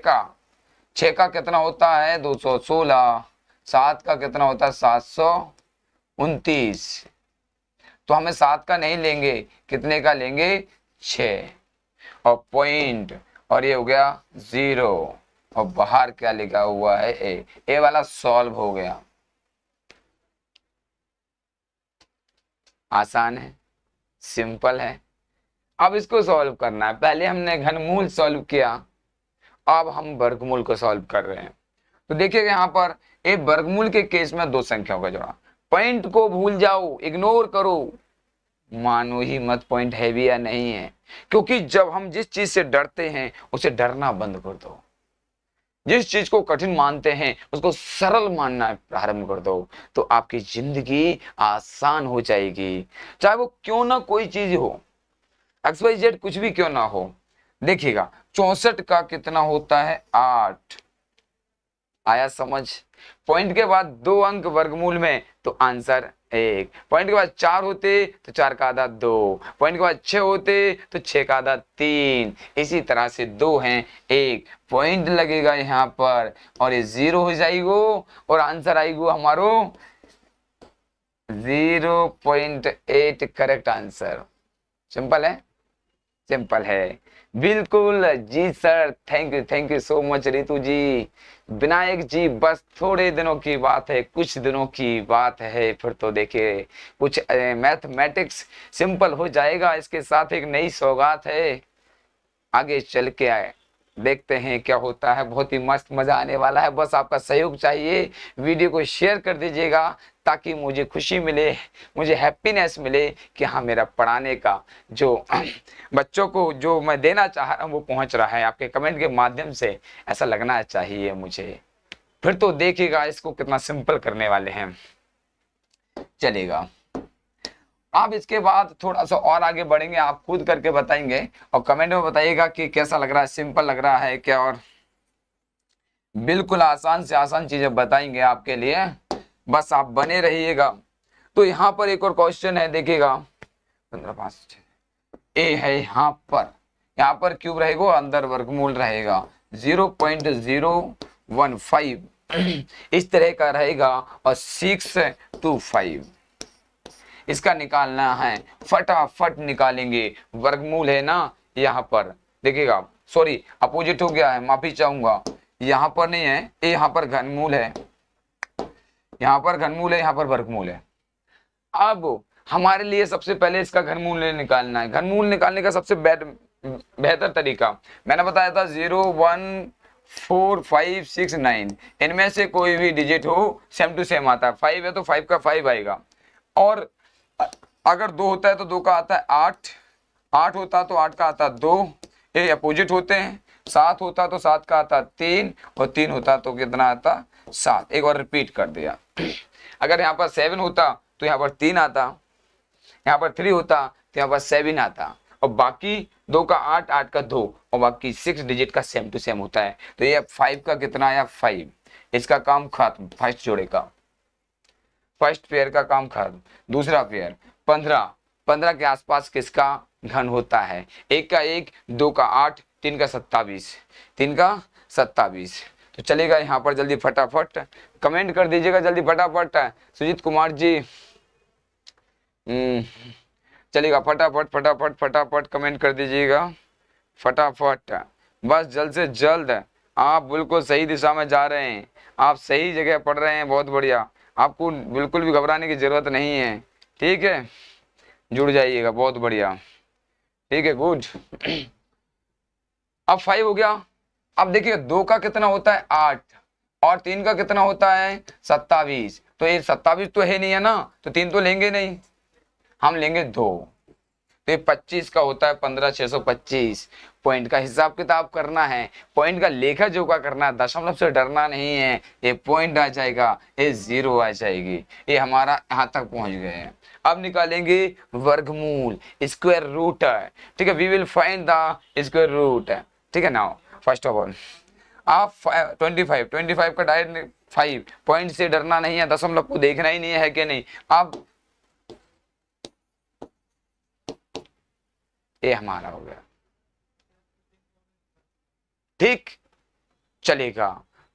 Speaker 1: का कितना होता है? 216। 7 का कितना होता है? 729। तो हमें 7 का नहीं लेंगे, कितने का लेंगे? 6, और पॉइंट, और ये हो गया 0, और बाहर क्या लिखा हुआ है? ए वाला सॉल्व हो गया। आसान है, सिंपल है। अब इसको सॉल्व करना है। पहले हमने घनमूल सॉल्व किया, अब हम वर्गमूल को सॉल्व कर रहे हैं। तो देखिएगा यहाँ पर एक वर्गमूल के केस में 2 संख्याओं का जोड़ा। पॉइंट को भूल जाओ, इग्नोर करो, मानो ही मत पॉइंट है भी या नहीं है, क्योंकि जब हम जिस चीज से डरते हैं उसे डरना बंद कर दो। जिस चीज को कठिन मानते हैं उसको सरल मानना प्रारंभ कर दो, तो आपकी जिंदगी आसान हो जाएगी। चाहे वो क्यों ना कोई चीज हो, XYZ कुछ भी क्यों ना हो। देखिएगा 64 का कितना होता है? 8। आया समझ? पॉइंट के बाद 2 अंक वर्गमूल में तो आंसर 1। पॉइंट के बाद 4 होते तो 4 का आधा 2। पॉइंट के बाद 6 होते तो 6 का आधा 3। इसी तरह से 2 हैं, 1 पॉइंट लगेगा यहाँ पर, और ये 0 हो जाएगो, और आंसर आएगो हमारो 0.8। Correct answer. सिंपल है, सिंपल है, बिल्कुल जी sir. Thank you so much Ritu ji, Vinayak ji. बस थोड़े दिनों की बात है, कुछ दिनों की बात है, फिर तो देखिए कुछ मैथमेटिक्स सिंपल हो जाएगा। इसके साथ एक नई सौगात है, आगे चल के आए देखते हैं क्या होता है। बहुत ही मस्त मजा आने वाला है। बस आपका सहयोग चाहिए, वीडियो को शेयर कर दीजिएगा ताकि मुझे खुशी मिले, मुझे हैप्पीनेस मिले कि हाँ मेरा पढ़ाने का जो बच्चों को जो मैं देना चाह रहा हूँ वो पहुँच रहा है। आपके कमेंट के माध्यम से ऐसा लगना चाहिए मुझे। फिर तो देखिएगा इसको कितना सिंपल करने वाले हैं। चलेगा, अब इसके बाद थोड़ा सा और आगे बढ़ेंगे, आप खुद करके बताएंगे और कमेंट में बताइएगा कि कैसा लग रहा है, सिंपल लग रहा है क्या। और बिल्कुल आसान से आसान चीजें बताएंगे आपके लिए, बस आप बने रहिएगा। तो यहाँ पर एक और क्वेश्चन है, देखिएगा 15 5 ए है यहाँ पर क्यूब रहेगा, अंदर वर्गमूल रहेगा 0.015 इस तरह का रहेगा, और 6 to 5 इसका निकालना है। फटाफट निकालेंगे, वर्गमूल है ना यहाँ पर, देखिएगा सॉरी अपोजिट हो गया है, माफी चाहूंगा। यहाँ पर नहीं है, ये यहाँ पर घनमूल है, यहाँ पर घनमूल है, यहाँ पर वर्गमूल है। अब हमारे लिए सबसे पहले इसका घनमूल निकालना है। घनमूल निकालने का सबसे बेहतर तरीका मैंने बताया था 0 1 4 5 6 9, इनमें से कोई भी डिजिट हो सेम टू सेम आता है। 5 है तो 5 का 5 आएगा, और अगर 2 होता है तो 2 का आता है 8, 8 होता तो 8 का आता 2, ये अपोजिट होते हैं। 7 होता तो 7 का आता 3, और 3 होता तो कितना आता 7। एक और रिपीट कर दिया। अगर यहाँ पर 7 होता तो यहाँ पर 3 आता, यहाँ पर 3 होता तो यहाँ पर 7 आता, और बाकी 2 का 8, 8 का 2, और बाकी 6 डिजिट का सेम टू सेम होता है। तो ये 5 का कितना आया 5, इसका काम खत्म। फर्स्ट जोड़े का, फर्स्ट पेयर का काम खत्म। दूसरा पेयर 15, 15 के आसपास किसका घन होता है? 1 का 1, 2 का 8, 3 का 27, 3 का 27। तो चलेगा यहाँ पर जल्दी फटाफट कमेंट कर दीजिएगा, जल्दी फटाफट। सुजीत कुमार जी चलेगा, फटाफट फटाफट फटाफट कमेंट कर दीजिएगा, फटाफट। बस जल्द से जल्द। आप बिल्कुल सही दिशा में जा रहे हैं, आप सही जगह पढ़ रहे हैं, बहुत बढ़िया। आपको बिल्कुल भी घबराने की जरूरत नहीं है, ठीक है? जुड़ जाइएगा, बहुत बढ़िया, ठीक है, गुड। अब 5 हो गया। अब देखिए 2 का कितना होता है 8, और 3 का कितना होता है 27। तो ये 27 तो है नहीं है ना, तो 3 तो लेंगे नहीं, हम लेंगे 2। तो ये 25 का होता है 15, 625। पॉइंट का हिसाब किताब करना है, पॉइंट का लेखा जोखा करना है, दशमलव से डरना नहीं है। ये पॉइंट आ जाएगा, ये 0 आ जाएगी। ये हमारा यहाँ तक पहुंच गए हैं। अब निकालेंगे वर्गमूल, स्क्वायर रूट, ठीक है। We will find the square root, ठीक है। नाउ फर्स्ट ऑफ ऑल आप 25 का डायरेक्ट 5, पॉइंट से डरना नहीं है, दशमलव को देखना ही नहीं है कि नहीं। अब ये हमारा हो गया, ठीक, चलेगा।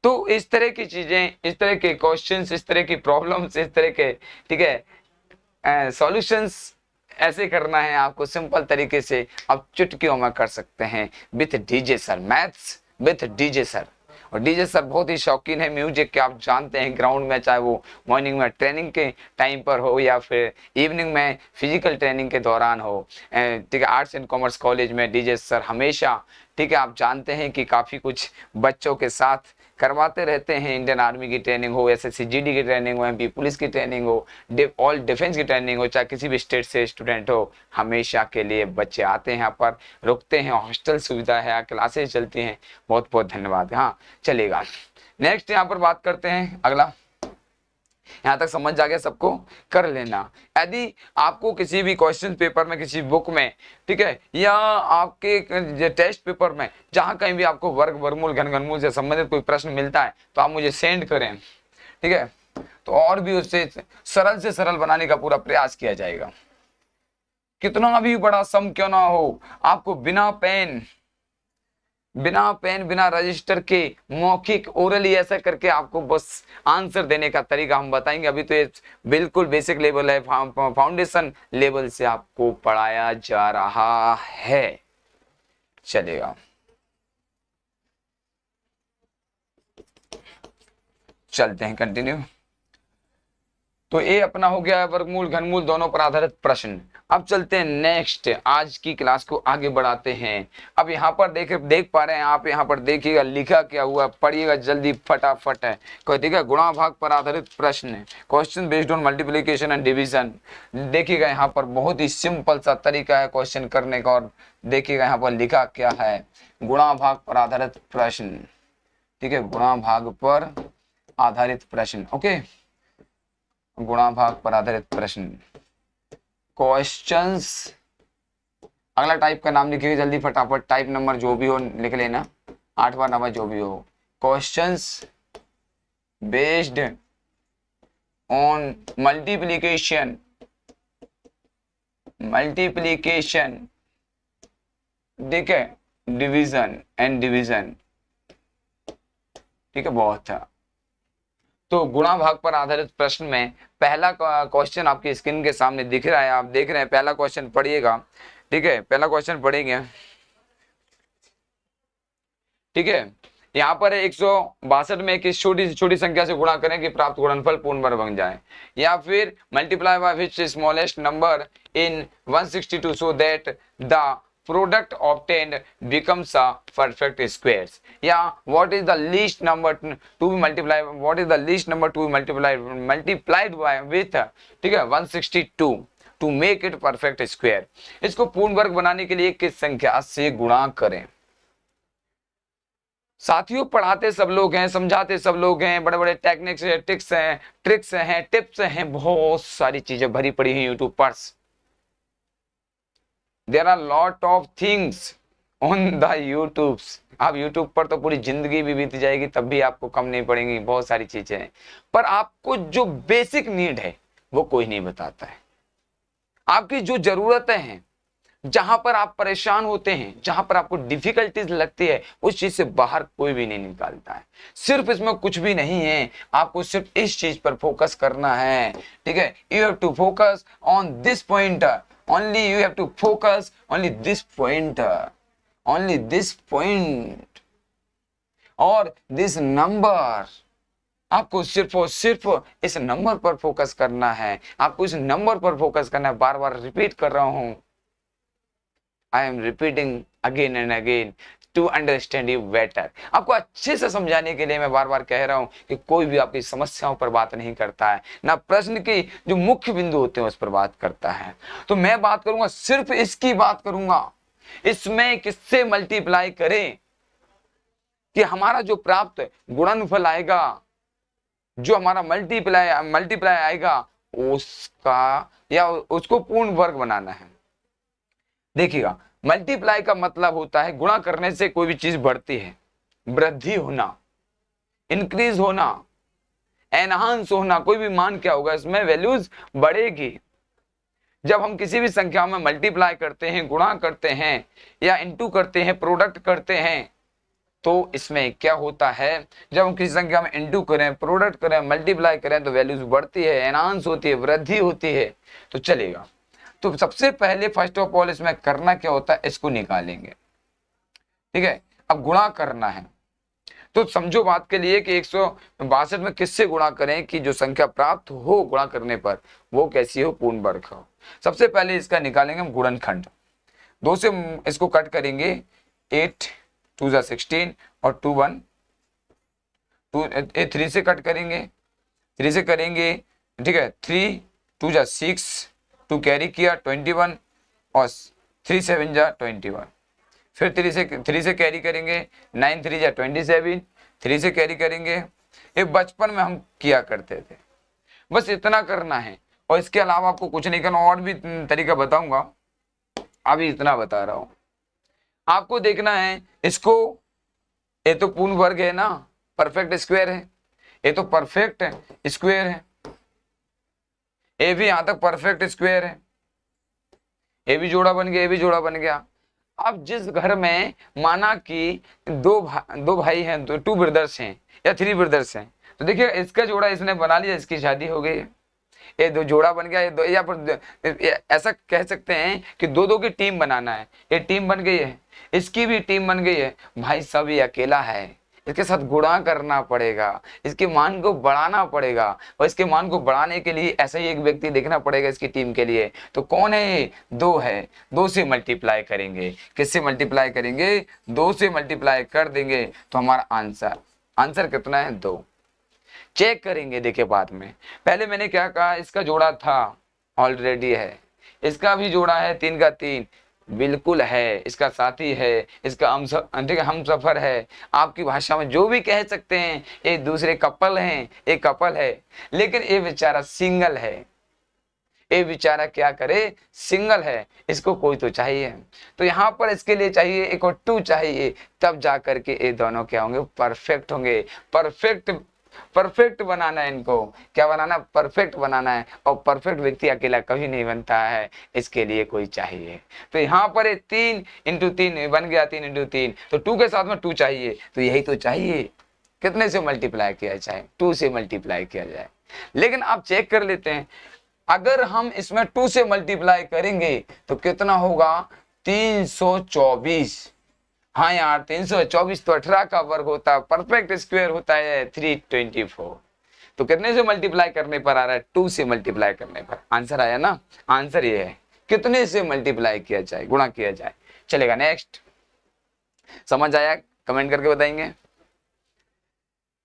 Speaker 1: तो इस तरह की चीजें, इस तरह के क्वेश्चंस, इस तरह की प्रॉब्लम्स, इस तरह के, ठीक है, सॉल्यूशंस ऐसे करना है आपको सिंपल तरीके से, आप चुटकियों में कर सकते हैं with DJ sir, maths with DJ sir. और डीजे सर बहुत ही शौकीन है म्यूजिक के, आप जानते हैं, ग्राउंड में, चाहे वो मॉर्निंग में ट्रेनिंग के टाइम पर हो या फिर इवनिंग में फिजिकल ट्रेनिंग के दौरान हो, ठीक है। आर्ट्स एंड कॉमर्स कॉलेज में डीजे सर हमेशा, ठीक है, आप जानते हैं कि काफ़ी कुछ बच्चों के साथ करवाते रहते हैं। इंडियन आर्मी की ट्रेनिंग हो, एसएससी जीडी की ट्रेनिंग हो, एमपी पुलिस की ट्रेनिंग हो, ऑल डिफेंस की ट्रेनिंग हो, चाहे किसी भी स्टेट से स्टूडेंट हो, हमेशा के लिए बच्चे आते हैं यहाँ पर, रुकते हैं, हॉस्टल सुविधा है, क्लासेस चलती हैं। बहुत बहुत धन्यवाद। हाँ, चलेगा। नेक्स्ट यहाँ पर बात करते हैं अगला। यहाँ तक समझ आ गया सबको? कर लेना। यदि आपको किसी भी क्वेश्चन पेपर में, किसी बुक में, ठीक है, या आपके टेस्ट पेपर में, जहां कहीं भी आपको वर्ग, वर्गमूल, घनमूल से संबंधित कोई प्रश्न मिलता है तो आप मुझे सेंड करें, ठीक है। तो और भी उससे सरल से सरल बनाने का पूरा प्रयास किया जाएगा। कितना भी बड़ा सम क्यों ना हो, आपको बिना पेन, बिना रजिस्टर के मौखिक ओरली ऐसा करके आपको बस आंसर देने का तरीका हम बताएंगे। अभी तो ये बिल्कुल बेसिक लेवल है, फाउंडेशन लेवल से आपको पढ़ाया जा रहा है। चलेगा, चलते हैं कंटिन्यू। तो ये अपना हो गया वर्गमूल, घनमूल दोनों पर आधारित प्रश्न। अब चलते हैं नेक्स्ट, आज की क्लास को आगे बढ़ाते हैं। अब यहाँ पर देख पा रहे हैं आप, यहाँ पर देखिएगा लिखा क्या हुआ, पढ़िएगा जल्दी फटाफट है। ठीक है, गुणा भाग पर आधारित प्रश्न, question based on multiplication and division. देखिएगा यहाँ पर बहुत ही सिंपल सा तरीका है क्वेश्चन करने का, और देखिएगा यहाँ पर लिखा क्या है, गुणा भाग पर आधारित प्रश्न, ठीक है, गुणा भाग पर आधारित प्रश्न। ओके, गुणा भाग पर आधारित प्रश्न, क्वेश्चंस। अगला टाइप का नाम लिखिएगा जल्दी फटाफट, टाइप नंबर जो भी हो लिख लेना, 8वां नंबर जो भी हो। क्वेश्चंस बेस्ड ऑन मल्टीप्लिकेशन, ठीक है, डिवीजन एंड डिवीजन, ठीक है, बहुत था। तो गुणा भाग पर आधारित प्रश्न में पहला क्वेश्चन आपकी स्क्रीन के सामने दिख रहा है, आप देख रहे हैं। पहला क्वेश्चन पढ़िएगा, ठीक है, पहला क्वेश्चन पढ़ेंगे, ठीक है। यहाँ पर 162 में एक छोटी से छोटी संख्या से गुणा करें कि प्राप्त गुणनफल पूर्ण वर्ग बन जाए, या फिर multiply by which smallest number in 162 so that the product obtained becomes a perfect squares. Yeah, what is the least number to be multiplied, what is the least number to be multiplied by with, ठीक है, 162 to make it perfect square. इसको पूर्ण वर्ग बनाने के लिए किस संख्या से गुणा करें? साथियों, पढ़ाते सब लोग हैं, समझाते सब लोग हैं, बड़े बड़े टेक्निक्स हैं, ट्रिक्स हैं, टिप्स हैं, बहुत सारी चीजें भरी पड़ी हैं यूट्यूब पर. There are lot of things on the YouTube. आप यूट्यूब पर तो पूरी जिंदगी भी बीत जाएगी तब भी आपको कम नहीं पड़ेंगी, बहुत सारी चीजें हैं, पर आपको जो बेसिक नीड है वो कोई नहीं बताता है. आपकी जो जरूरतें हैं, जहां पर आप परेशान होते हैं, जहां पर आपको डिफिकल्टीज लगती है, उस चीज से बाहर कोई भी नहीं निकालता है. सिर्फ इसमें कुछ भी नहीं है, आपको सिर्फ इस चीज पर फोकस करना है. ठीक है, you have to focus on this point only, you have to focus only this point, only this point और दिस नंबर. आपको सिर्फ और सिर्फ इस नंबर पर फोकस करना है, आपको इस नंबर पर फोकस करना है. बार बार रिपीट कर रहा हूं, I am repeating again and again to understand you better. आपको अच्छे से समझाने के लिए मैं बार बार कह रहा हूं कि कोई भी आपकी समस्याओं पर बात नहीं करता है, ना प्रश्न की जो मुख्य बिंदु होते हैं उस पर बात करता है. तो मैं बात करूंगा, सिर्फ इसकी बात करूंगा, इसमें किससे मल्टीप्लाई करें कि हमारा जो प्राप्त गुणनफल आएगा, जो हमारा मल्टीप्लाई आएगा, उसका या उसको पूर्ण वर्ग बनाना है. देखिएगा, मल्टीप्लाई का मतलब होता है गुणा करने से कोई भी चीज बढ़ती है, वृद्धि होना, इंक्रीज होना, एनहांस होना. कोई भी मान क्या होगा, इसमें वैल्यूज बढ़ेगी. जब हम किसी भी संख्या में मल्टीप्लाई करते हैं, गुणा करते हैं या इनटू करते हैं, प्रोडक्ट करते हैं, तो इसमें क्या होता है, जब हम किसी संख्या में इनटू करें, प्रोडक्ट करें, मल्टीप्लाई करें, तो वैल्यूज बढ़ती है, एनहांस होती है, वृद्धि होती है. तो चलेगा. तो सबसे पहले फर्स्ट ऑफ ऑल इसमें करना क्या होता है, इसको निकालेंगे. ठीक है, अब गुणा करना है. तो समझो बात के लिए कि 162 में किससे गुणा करें कि जो संख्या प्राप्त हो गुणा करने पर वो कैसी हो, पूर्ण वर्ग हो. सबसे पहले इसका निकालेंगे हम गुणनखंड. 2 से इसको कट करेंगे, 8 2 जा 16 और 2 1 2 3 से कट करेंगे, 3 से करेंगे. ठीक है, 3 2 जा 6, 2 कैरी किया 21 और 3 7 जा 21. फिर 3 से कैरी करेंगे, 9 3 जा 27, 3 से कैरी करेंगे. ये बचपन में हम किया करते थे, बस इतना करना है और इसके अलावा आपको कुछ नहीं करना. और भी तरीका बताऊंगा, अभी इतना बता रहा हूं. आपको देखना है इसको, ये तो पूर्ण वर्ग है ना, परफेक्ट स्क्वायर है, ये तो परफेक्ट स्क्वायर है, ये भी यहां तक परफेक्ट स्क्वायर है, ये भी जोड़ा बन गया, ये भी जोड़ा बन गया. अब जिस घर में माना कि दो भाई हैं, 2 ब्रदर्स हैं या 3 ब्रदर्स हैं, तो देखिए इसका जोड़ा इसने बना लिया, इसकी शादी हो गई, ये 2 जोड़ा बन गया. ये 2, या पर ऐसा कह सकते हैं कि 2 की टीम बनाना है. ये टीम बन गई है, इसकी भी टीम बन गई है. भाई सब ये अकेला है, इसके साथ गुणा करना पड़ेगा, इसके मान को बढ़ाना पड़ेगा, और इसके मान को बढ़ाने के लिए ऐसा ही एक व्यक्ति देखना पड़ेगा इसकी टीम के लिए. तो कौन है, 2 है. 2 से मल्टीप्लाई करेंगे, किससे मल्टीप्लाई करेंगे, 2 से मल्टीप्लाई कर देंगे तो हमारा आंसर कितना है, 2. चेक करेंगे, देखिए बाद में. पहले मैंने क्या कहा, इसका जोड़ा था ऑलरेडी है, इसका भी जोड़ा है 3 का 3 बिल्कुल है, इसका साथी है, इसका हम सफर है, आपकी भाषा में जो भी कह सकते हैं. ये दूसरे कपल हैं, एक कपल है, लेकिन ये बेचारा सिंगल है. ये बेचारा क्या करे, सिंगल है, इसको कोई तो चाहिए. तो यहाँ पर इसके लिए चाहिए एक और 2 चाहिए, तब जा करके ये दोनों क्या होंगे, परफेक्ट होंगे. परफेक्ट बनाना है इनको. क्या बनाना, परफेक्ट बनाना है. और परफेक्ट व्यक्ति अकेला कभी नहीं बनता है, इसके लिए कोई चाहिए. तो यहाँ पर 3 × 3 बन गया, 3 × 3, तो 2 के साथ में 2 चाहिए. तो यही तो चाहिए, कितने से मल्टीप्लाई किया जाए, 2 से मल्टीप्लाई किया जाए. लेकिन आप चेक कर लेते हैं, अगर हम इसमें 2 से मल्टीप्लाई करेंगे तो कितना होगा, 324. हाँ यार, 324 तो 18 का वर्ग होता है, परफेक्ट स्क्वायर होता है 324. तो कितने से मल्टीप्लाई करने पर आ रहा है, 2 से मल्टीप्लाई करने पर. आंसर आया ना, आंसर ये है, कितने से मल्टीप्लाई किया जाए, गुणा किया जाए. चलेगा। नेक्स्ट, समझ आया? कमेंट करके बताएंगे।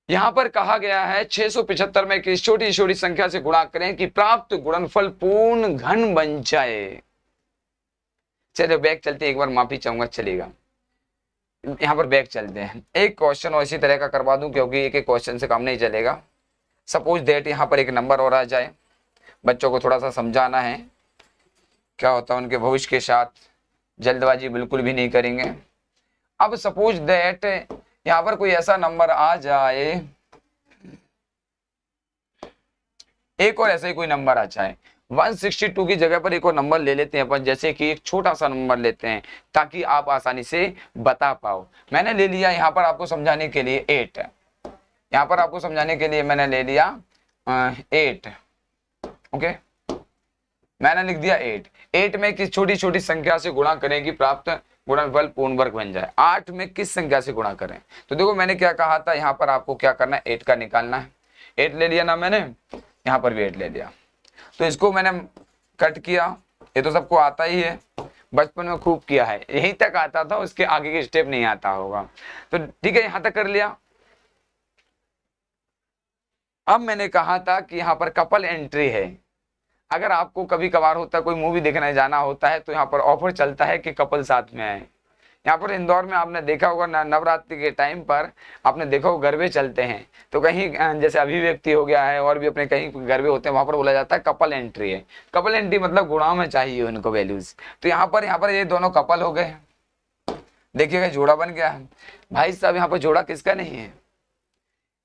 Speaker 1: यहां पर कहा गया है 675 में किस छोटी छोटी संख्या से गुणा करें कि प्राप्त गुणनफल पूर्ण घन बन जाए। चलो बैक चलते, एक बार माफी चाहूंगा, चलेगा। यहां पर बैक चलते हैं, एक क्वेश्चन और इसी तरह का करवा दूं क्योंकि एक एक क्वेश्चन से काम नहीं चलेगा। सपोज दैट यहां पर एक नंबर और आ जाए, बच्चों को थोड़ा सा समझाना है क्या होता है उनके भविष्य के साथ, जल्दबाजी बिल्कुल भी नहीं करेंगे। अब सपोज दैट यहां पर कोई ऐसा नंबर आ जाए, एक और ऐसा ही कोई नंबर आ जाए, 162 की जगह पर एक और नंबर ले लेते हैं अपन, जैसे कि एक छोटा सा नंबर लेते हैं ताकि आप आसानी से बता पाओ। मैंने ले लिया यहां पर आपको समझाने के लिए 8, यहां पर आपको समझाने के लिए मैंने ले लिया 8। ओके, मैंने लिख दिया 8 में किस छोटी छोटी संख्या से गुणा करें कि प्राप्त गुणनफल पूर्ण वर्ग बन जाए। 8 में किस संख्या से गुणा करें, तो देखो मैंने क्या कहा था, यहाँ पर आपको क्या करना है, 8 का निकालना है। 8 ले लिया ना मैंने, यहाँ पर भी 8 ले लिया, तो इसको मैंने कट किया। ये तो सबको आता ही है, बचपन में खूब किया है, यहीं तक आता था, उसके आगे के स्टेप नहीं आता होगा। तो ठीक है, यहाँ तक कर लिया। अब मैंने कहा था कि यहाँ पर कपल एंट्री है। अगर आपको कभी कभार होता है कोई मूवी देखने जाना होता है तो यहाँ पर ऑफर चलता है कि कपल साथ में आए। यहाँ पर इंदौर में आपने देखा होगा नवरात्रि के टाइम पर आपने देखा होगा गरबे चलते हैं, तो कहीं जैसे अभिव्यक्ति हो गया है और भी अपने कहीं गरबे होते हैं, वहां पर बोला जाता है कपल एंट्री है। कपल एंट्री मतलब गुणाओं में चाहिए उनको वैल्यूज। तो यहाँ पर ये दोनों कपल हो गए, देखिएगा जोड़ा बन गया है। भाई साहब यहाँ पर जोड़ा किसका नहीं है,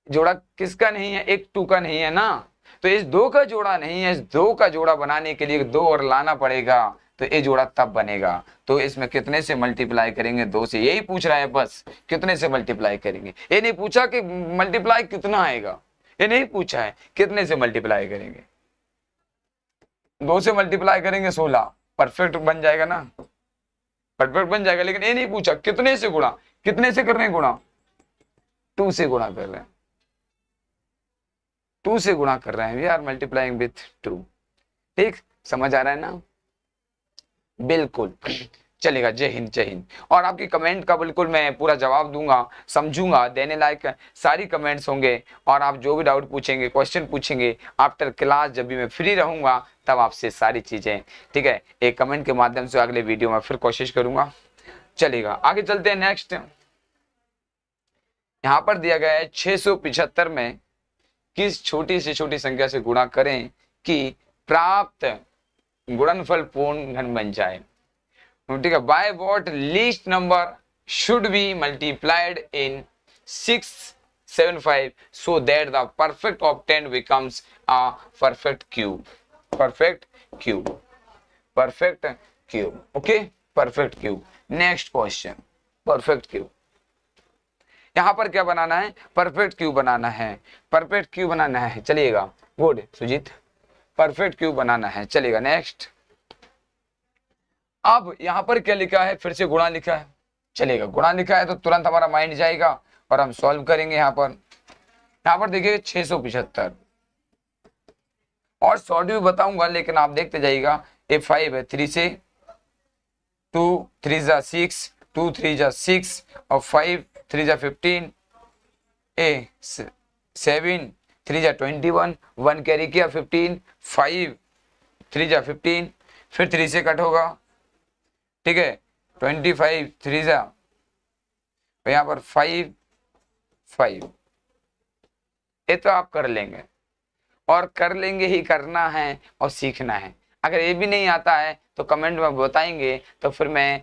Speaker 1: जोड़ा किसका नहीं है, एक टू का नहीं है ना, तो इस 2 का जोड़ा नहीं है। इस 2 का जोड़ा बनाने के लिए 2 और लाना पड़ेगा, तो ये जोड़ा तब बनेगा। तो इसमें कितने से मल्टीप्लाई करेंगे, 2 से, यही पूछ रहा है बस, कितने से मल्टीप्लाई करेंगे। ये नहीं पूछा कि मल्टीप्लाई कितना आएगा, ये नहीं पूछा है, कितने से मल्टीप्लाई करेंगे। 2 से मल्टीप्लाई करेंगे 16, परफेक्ट बन जाएगा ना, परफेक्ट बन जाएगा। लेकिन ये नहीं पूछा कितने से गुणा, कितने से कर रहे हैं गुणा, 2 से गुणा कर रहे हैं, 2 से गुणा कर रहे हैं, वी आर मल्टीप्लाइंग विथ 2। ठीक, समझ आ रहा है ना, बिल्कुल चलेगा। जय हिंद, जय हिंद। और आपकी कमेंट का बिल्कुल मैं पूरा जवाब दूंगा, समझूंगा, देने लायक सारी कमेंट्स होंगे। और आप जो भी डाउट पूछेंगे, क्वेश्चन पूछेंगे आफ्टर क्लास, जब भी मैं फ्री रहूंगा तब आपसे सारी चीजें, ठीक है, एक कमेंट के माध्यम से अगले वीडियो में फिर कोशिश करूंगा। चलेगा, आगे चलते हैं। नेक्स्ट यहाँ पर दिया गया है 675 में किस छोटी से छोटी संख्या से गुणा करें कि प्राप्त गुणनफल पूर्ण घन बन जाए। ठीक है, by what least number should be multiplied in 675 so that the perfect obtained becomes a perfect cube. Perfect cube, perfect cube. Okay, perfect cube. Next question, perfect cube. यहां पर क्या बनाना है, परफेक्ट क्यूब बनाना है, परफेक्ट क्यूब बनाना है। चलिएगा, good Sujit, perfect cube बनाना है। चलेगा, next. अब यहां पर क्या लिखा है, फिर से गुणा लिखा है। चलेगा, गुणा लिखा है तो तुरंत हमारा माइंड जाएगा और हम सॉल्व करेंगे। यहां पर देखिए 675 और शॉर्ट भी बताऊंगा, लेकिन आप देखते जाइएगा। ये 5 है, 3 से 2 3 जा 6, 2 3 जा 6 और 5 3 जा 15, 7 3 जा 21, 1 कैरी किया 15, 5 3 जा 15, फिर 3 से कट होगा, ठीक है, 25 3 जा, यहाँ पर 5 5। ये तो आप कर लेंगे, और कर लेंगे ही करना है और सीखना है। अगर ये भी नहीं आता है तो कमेंट में बताएंगे, तो फिर मैं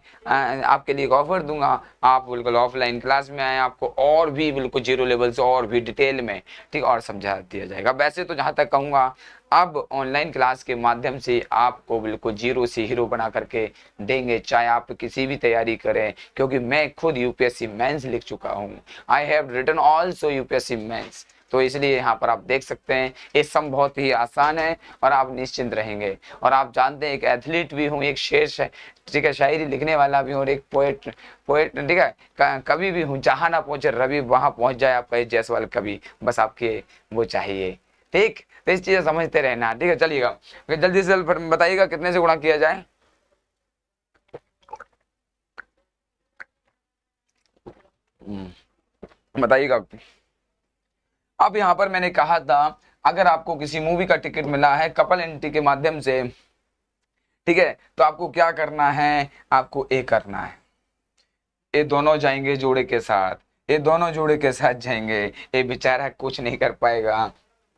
Speaker 1: आपके लिए एक ऑफर दूंगा, आप बिल्कुल ऑफलाइन क्लास में आए, आपको और भी बिल्कुल 0 लेवल से और भी डिटेल में, ठीक, और समझा दिया जाएगा। वैसे तो जहाँ तक कहूँगा, अब ऑनलाइन क्लास के माध्यम से आपको बिल्कुल 0 से हीरो बना करके देंगे, चाहे आप किसी भी तैयारी करें, क्योंकि मैं खुद यूपीएससी मेंस लिख चुका हूँ। I have written also UPSC mains, तो इसलिए यहाँ पर आप देख सकते हैं ये सम बहुत ही आसान है और आप निश्चिंत रहेंगे। और आप जानते हैं एक एथलीट भी हूँ, एक शेर, ठीक है, शायरी लिखने वाला भी हूँ, और एक पोएट, ठीक है, कभी भी हूँ। जहाँ ना पहुँचे रवि, वहाँ पहुँच जाए आपका जायसवाल कभी, बस आपके वो चाहिए। ठीक, तो इस चीज़ें समझते रहना। ठीक है, चलिएगा, जल्दी से बताइएगा कितने से गुणा किया जाए। बताइएगा। अब यहाँ पर मैंने कहा था अगर आपको किसी मूवी का टिकट मिला है कपल एंट्री के माध्यम से, ठीक है, तो आपको क्या करना है, आपको ए करना है। ये दोनों जाएंगे जोड़े के साथ, ये दोनों जोड़े के साथ जाएंगे, ये बेचारा कुछ नहीं कर पाएगा,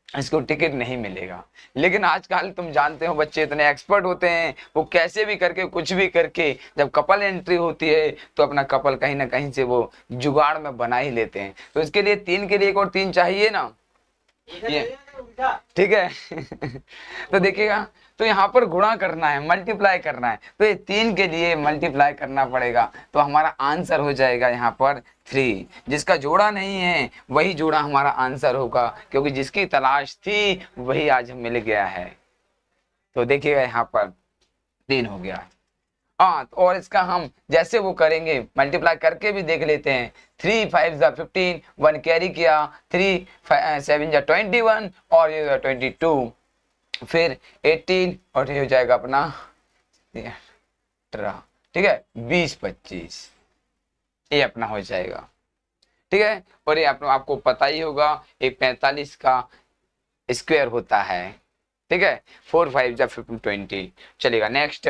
Speaker 1: इसको टिकट नहीं मिलेगा। लेकिन आजकल तुम जानते हो बच्चे इतने एक्सपर्ट होते हैं, वो कैसे भी करके कुछ भी करके जब कपल एंट्री होती है तो अपना कपल कहीं ना कहीं से वो जुगाड़ में बना ही लेते हैं। तो इसके लिए 3 के लिए एक और 3 चाहिए ना, ये ठीक है। तो देखिएगा, तो यहाँ पर गुणा करना है, मल्टीप्लाई करना है, तो ये 3 के लिए मल्टीप्लाई करना पड़ेगा, तो हमारा आंसर हो जाएगा यहाँ पर 3। जिसका जोड़ा नहीं है वही जोड़ा हमारा आंसर होगा, क्योंकि जिसकी तलाश थी वही आज मिल गया है। तो देखिएगा यहाँ पर 3 हो गया। हाँ, और इसका हम जैसे वो करेंगे मल्टीप्लाई करके भी देख लेते हैं। 3 5 15, 1 कैरी किया, 3 7 21 और ये 22, फिर 18 और ये हो जाएगा अपना 18, ठीक है, 20 25, ये अपना हो जाएगा, ठीक है। और ये आपको पता ही होगा ये 45 का स्क्वायर होता है, ठीक है। 4 5 15 20 चलेगा। नेक्स्ट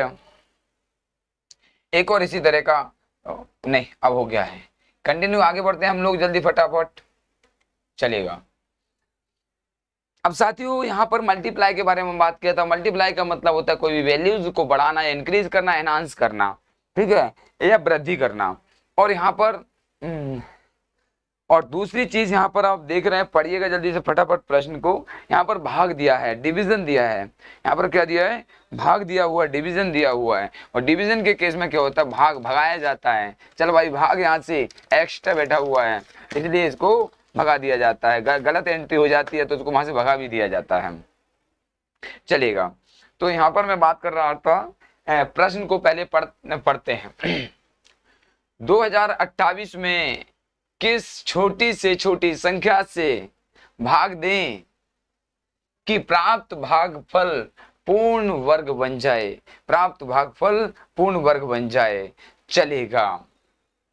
Speaker 1: एक और इसी तरह का, नहीं अब हो गया है, कंटिन्यू आगे बढ़ते हैं हम लोग जल्दी फटाफट, चलेगा। अब साथियों यहाँ पर मल्टीप्लाई के बारे में बात किया था। मल्टीप्लाई का मतलब होता है कोई भी वैल्यूज को बढ़ाना, इंक्रीज करना, एनहांस करना, ठीक है, या वृद्धि करना। और यहाँ पर और दूसरी चीज यहाँ पर आप देख रहे हैं, पढ़िएगा जल्दी से फटाफट प्रश्न को। यहाँ पर भाग दिया है, डिवीजन दिया है, यहाँ पर क्या दिया है, भाग दिया हुआ, डिवीजन दिया हुआ है। और डिवीजन के केस में क्या होता है, भाग भगाया जाता है। चलो भाई भाग यहाँ से एक्स्ट्रा बैठा हुआ है, इसलिए इसको भगा दिया जाता है। गलत एंट्री हो जाती है तो उसको वहां से भगा भी दिया जाता है, चलेगा। तो यहाँ पर मैं बात कर रहा था, प्रश्न को पहले पढ़ते हैं। 2028 में किस छोटी से छोटी संख्या से भाग दें कि प्राप्त भागफल पूर्ण वर्ग बन जाए, प्राप्त भागफल पूर्ण वर्ग बन जाए, चलेगा।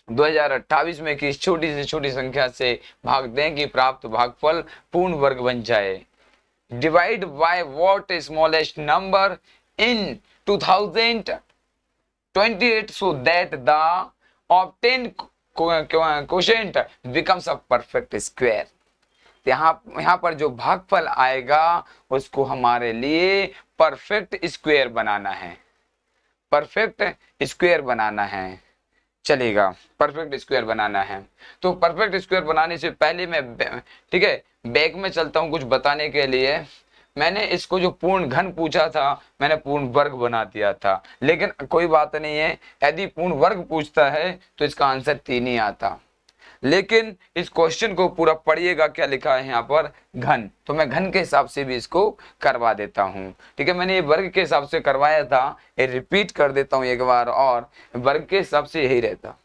Speaker 1: 2028 में किस छोटी से छोटी संख्या से भाग दें कि प्राप्त भागफल पूर्ण वर्ग बन जाए। Divide by what smallest number in 2028 so that the obtained quotient becomes a perfect square। यहाँ पर जो भागफल आएगा उसको हमारे लिए परफेक्ट स्क्वायर बनाना है, परफेक्ट स्क्वायर बनाना है, चलेगा, परफेक्ट स्क्वायर बनाना है। तो परफेक्ट स्क्वायर बनाने से पहले मैं ठीक है बैक में चलता हूँ कुछ बताने के लिए। मैंने इसको जो पूर्ण घन पूछा था मैंने पूर्ण वर्ग बना दिया था, लेकिन कोई बात नहीं है, यदि पूर्ण वर्ग पूछता है तो इसका आंसर 3 ही आता। लेकिन इस क्वेश्चन को पूरा पढ़िएगा, क्या लिखा है यहाँ पर, घन, तो मैं घन के हिसाब से भी इसको करवा देता हूँ, ठीक है। मैंने ये वर्ग के हिसाब से करवाया था, ये रिपीट कर देता हूँ एक बार और, वर्ग के हिसाब से यही रहता,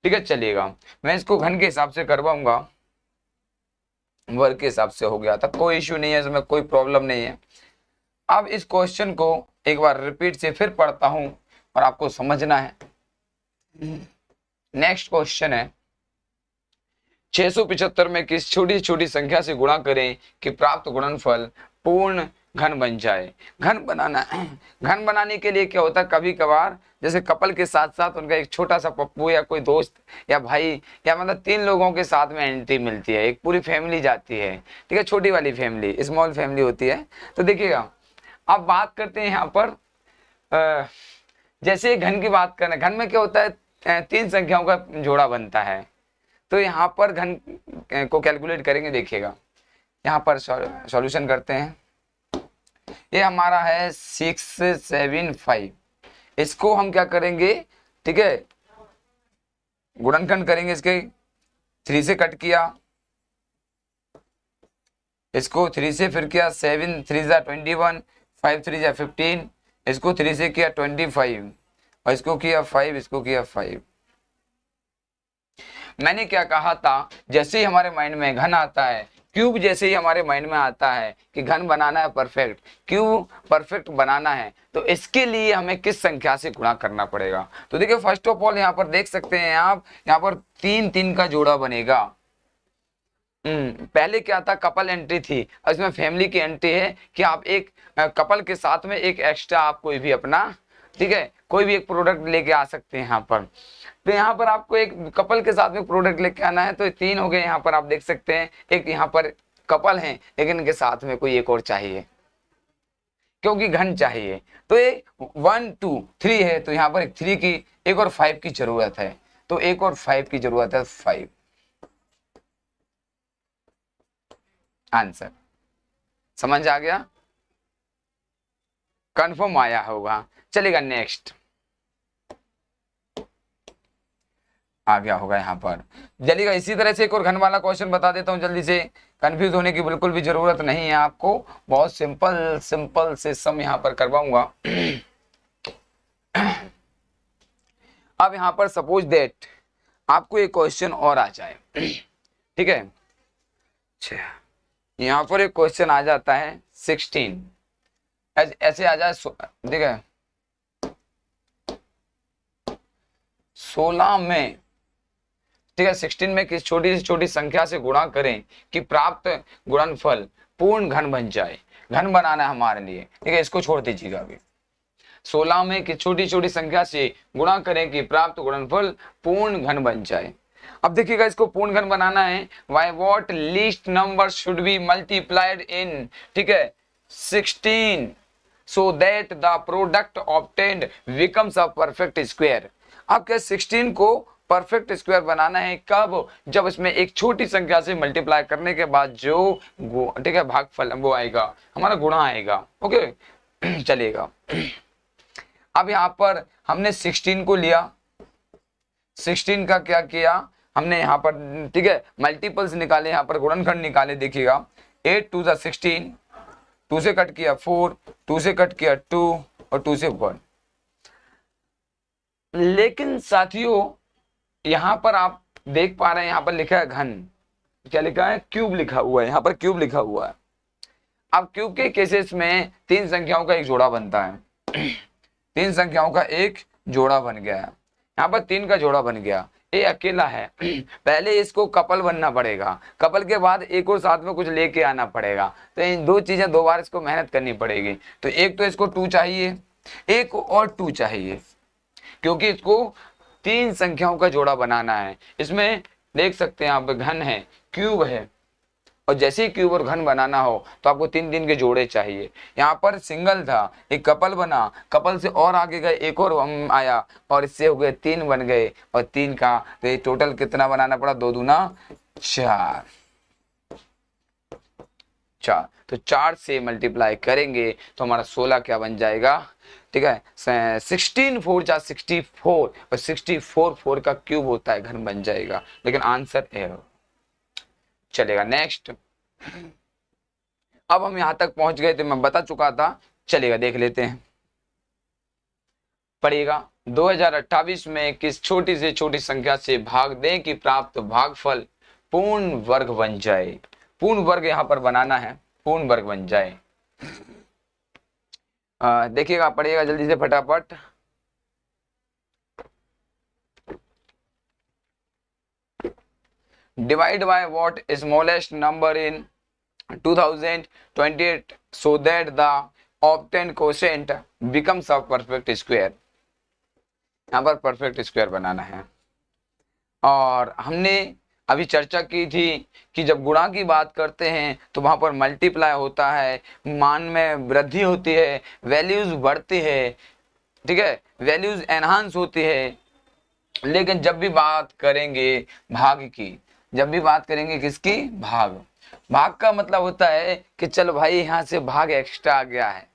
Speaker 1: ठीक है, चलिएगा। मैं इसको घन के हिसाब से करवाऊंगा, वर्ग के हिसाब से हो गया था, कोई इश्यू नहीं है, इसमें कोई प्रॉब्लम नहीं है। अब इस क्वेश्चन को एक बार रिपीट से फिर पढ़ता हूं और आपको समझना है। नेक्स्ट क्वेश्चन है, 675 में किस छोटी छोटी संख्या से गुणा करें कि प्राप्त गुणनफल पूर्ण घन बन जाए। घन बनाना, घन बनाने के लिए क्या होता है, कभी कभार जैसे कपल के साथ साथ उनका एक छोटा सा पप्पू या कोई दोस्त या भाई या मतलब 3 लोगों के साथ में एंट्री मिलती है, एक पूरी फैमिली जाती है, ठीक है, छोटी वाली फैमिली, स्मॉल फैमिली होती है। तो देखिएगा अब बात करते हैं यहाँ पर, जैसे घन की बात करें, घन में क्या होता है 3 संख्याओं का जोड़ा बनता है। तो यहाँ पर घन को कैलकुलेट करेंगे, देखिएगा यहाँ पर सॉल्यूशन करते हैं। ये हमारा है 675, इसको हम क्या करेंगे, ठीक है, गुणनखंड करेंगे, इसके 3 से कट किया, इसको 3 से फिर किया, 7 3 21, 5 3 15, इसको 3 से किया 25 और इसको किया 5, इसको किया 5। मैंने क्या कहा था, जैसे ही हमारे माइंड में घन आता है क्यूब जैसे ही हमारे माइंड में आता है कि घन बनाना है परफेक्ट, क्यूब परफेक्ट बनाना है, तो इसके लिए हमें किस संख्या से गुणा करना पड़ेगा। तो देखिए फर्स्ट ऑफ ऑल यहाँ पर देख सकते हैं आप, यहाँ पर 3 3 का जोड़ा बनेगा। पहले क्या था, कपल एंट्री थी, और इसमें फैमिली की एंट्री है कि आप एक कपल के साथ में एक एक्स्ट्रा आप कोई भी अपना, ठीक है, कोई भी एक प्रोडक्ट लेके आ सकते हैं यहाँ पर। तो यहाँ पर आपको एक कपल के साथ में प्रोडक्ट लेके आना है, तो 3 हो गए यहाँ पर, आप देख सकते हैं। एक यहाँ पर कपल है, लेकिन इनके साथ में कोई एक और चाहिए, क्योंकि घन चाहिए। तो ये 1 2 3 है, तो यहाँ पर एक 3 की, एक और 5 की जरूरत है, तो एक और 5 की जरूरत है, 5 आंसर। समझ आ गया, कंफर्म आया होगा। चलेगा नेक्स्ट, आ गया होगा यहाँ पर। चलिएगा इसी तरह से एक और घन वाला क्वेश्चन बता देता हूँ जल्दी से, कंफ्यूज होने की बिल्कुल भी जरूरत नहीं है आपको, बहुत सिंपल सिंपल से सम यहाँ पर करवाऊंगा। अब यहाँ पर सपोज दैट आपको एक क्वेश्चन और आ जाए, ठीक है, यहाँ पर एक क्वेश्चन आ जाता है 16, ऐसे आ जाए, ठीक है, 16 में, ठीक है, 16 में किस छोटी से छोटी संख्या से गुणा करें कि प्राप्त गुणनफल पूर्ण घन बन जाए। घन बनाना है हमारे लिए, ठीक है, इसको छोड़ दीजिएगा अभी। 16 में किस छोटी छोटी संख्या से गुणा करें कि प्राप्त गुणनफल पूर्ण घन बन जाए। अब देखिएगा, इसको पूर्ण घन बनाना है, why what least number should be multiplied in, ठीक है, 16 so that the product obtained becomes a perfect square. अब क्या 16 को परफेक्ट स्क्वायर बनाना है, कब, जब इसमें एक छोटी संख्या से मल्टीप्लाई करने के बाद जो, ठीक है, भागफल वो आएगा, हमारा गुणा आएगा। ओके चलेगा। अब यहाँ पर हमने 16 को लिया, 16 का क्या किया हमने यहाँ पर, ठीक है, मल्टीपल्स निकाले, यहाँ पर गुणनखंड निकाले। देखिएगा 8 2 16, 2 से कट किया 4, 2 से कट किया 2 और 2 से 1। लेकिन साथियों यहाँ पर आप देख पा रहे हैं, यहाँ पर लिखा है घन, क्या लिखा है, क्यूब लिखा हुआ है, यहाँ पर क्यूब लिखा हुआ है। अब क्यूब के केसेस में 3 संख्याओं का एक जोड़ा बनता है, 3 संख्याओं का एक जोड़ा बन गया है, यहाँ पर 3 का जोड़ा बन गया, ये अकेला है। पहले इसको कपल बनना पड़ेगा, कपल के बाद एक और साथ में कुछ लेके आना पड़ेगा, तो इन 2 चीजें 2 बार इसको मेहनत करनी पड़ेगी। तो एक तो इसको 2 चाहिए, एक और 2 चाहिए, क्योंकि इसको 3 संख्याओं का जोड़ा बनाना है। इसमें देख सकते हैं आप, घन है, क्यूब है, और जैसे ही क्यूब और घन बनाना हो तो आपको 3 3 के जोड़े चाहिए। यहाँ पर सिंगल था, एक कपल बना, कपल से और आगे गए, एक और आया, और इससे हो गए 3 बन गए, और 3 का तो ये टोटल कितना बनाना पड़ा, 2 दूना 4, तो 4 से मल्टीप्लाई करेंगे तो हमारा 16 क्या बन जाएगा, ठीक है, 16 4 जा 64, और 64 4 का क्यूब होता है, घन बन जाएगा, लेकिन आंसर एरर। चलेगा नेक्स्ट। अब हम यहां तक पहुंच गए थे, मैं बता चुका था, चलेगा देख लेते हैं। पढ़िएगा 2028 में किस छोटी से छोटी संख्या से भाग दें कि प्राप्त भागफल पूर्ण वर्ग बन जाए। पूर्ण वर्ग यहां पर बनाना है, पूर्ण वर्ग बन जाए। देखिएगा, पढ़िएगा जल्दी से फटाफट। Divide by what smallest number in 2028 so that the obtained quotient becomes a perfect square। यहाँ पर परफेक्ट स्क्वायर बनाना है। और हमने अभी चर्चा की थी कि जब गुणा की बात करते हैं तो वहां पर मल्टीप्लाई होता है, मान में वृद्धि होती है, वैल्यूज बढ़ती है, ठीक है, वैल्यूज एनहांस होती है। लेकिन जब भी बात करेंगे भाग की, जब भी बात करेंगे किसकी, भाग, भाग का मतलब होता है कि चलो भाई यहाँ से भाग एक्स्ट्रा आ गया है,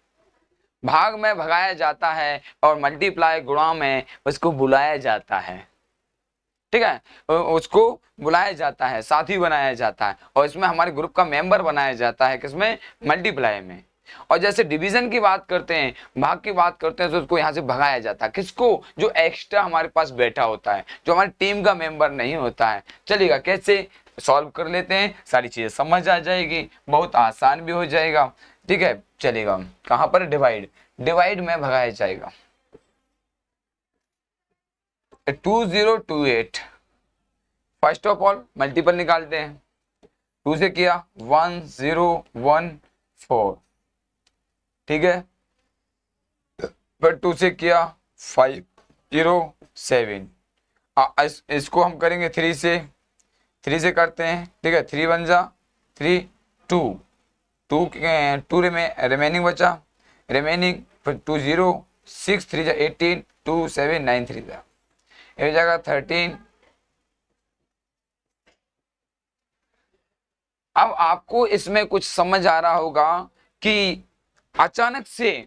Speaker 1: भाग में भगाया जाता है, और मल्टीप्लाई गुणा में उसको बुलाया जाता है, ठीक है, उसको बुलाया जाता है, साथी बनाया जाता है, और इसमें हमारे ग्रुप का मेंबर बनाया जाता है, किसमें, मल्टीप्लाई में। और जैसे डिवीजन की बात करते हैं, भाग की बात करते हैं, तो उसको यहाँ से भगाया जाता है, किसको, जो एक्स्ट्रा हमारे पास बैठा होता है, जो हमारी टीम का मेंबर नहीं होता है। चलिएगा कैसे, सॉल्व कर लेते हैं, सारी चीजें समझ आ जाएगी, बहुत आसान भी हो जाएगा। ठीक है, चलेगा। कहां पर डिवाइड, डिवाइड में भगाया जाएगा 2028। फर्स्ट ऑफ ऑल मल्टीपल निकालते हैं, 2 से किया 1014, ठीक है, फिर 2 से किया 507। इसको हम करेंगे 3 से, 3 से करते हैं, ठीक है, 3 बन जा 3, 2 2 2 रिमेनिंग बचा, रिमेनिंग फिर 206 3 जा 18, 2 7 9 3 जा, ये हो जाएगा 13। अब आपको इसमें कुछ समझ आ रहा होगा कि अचानक से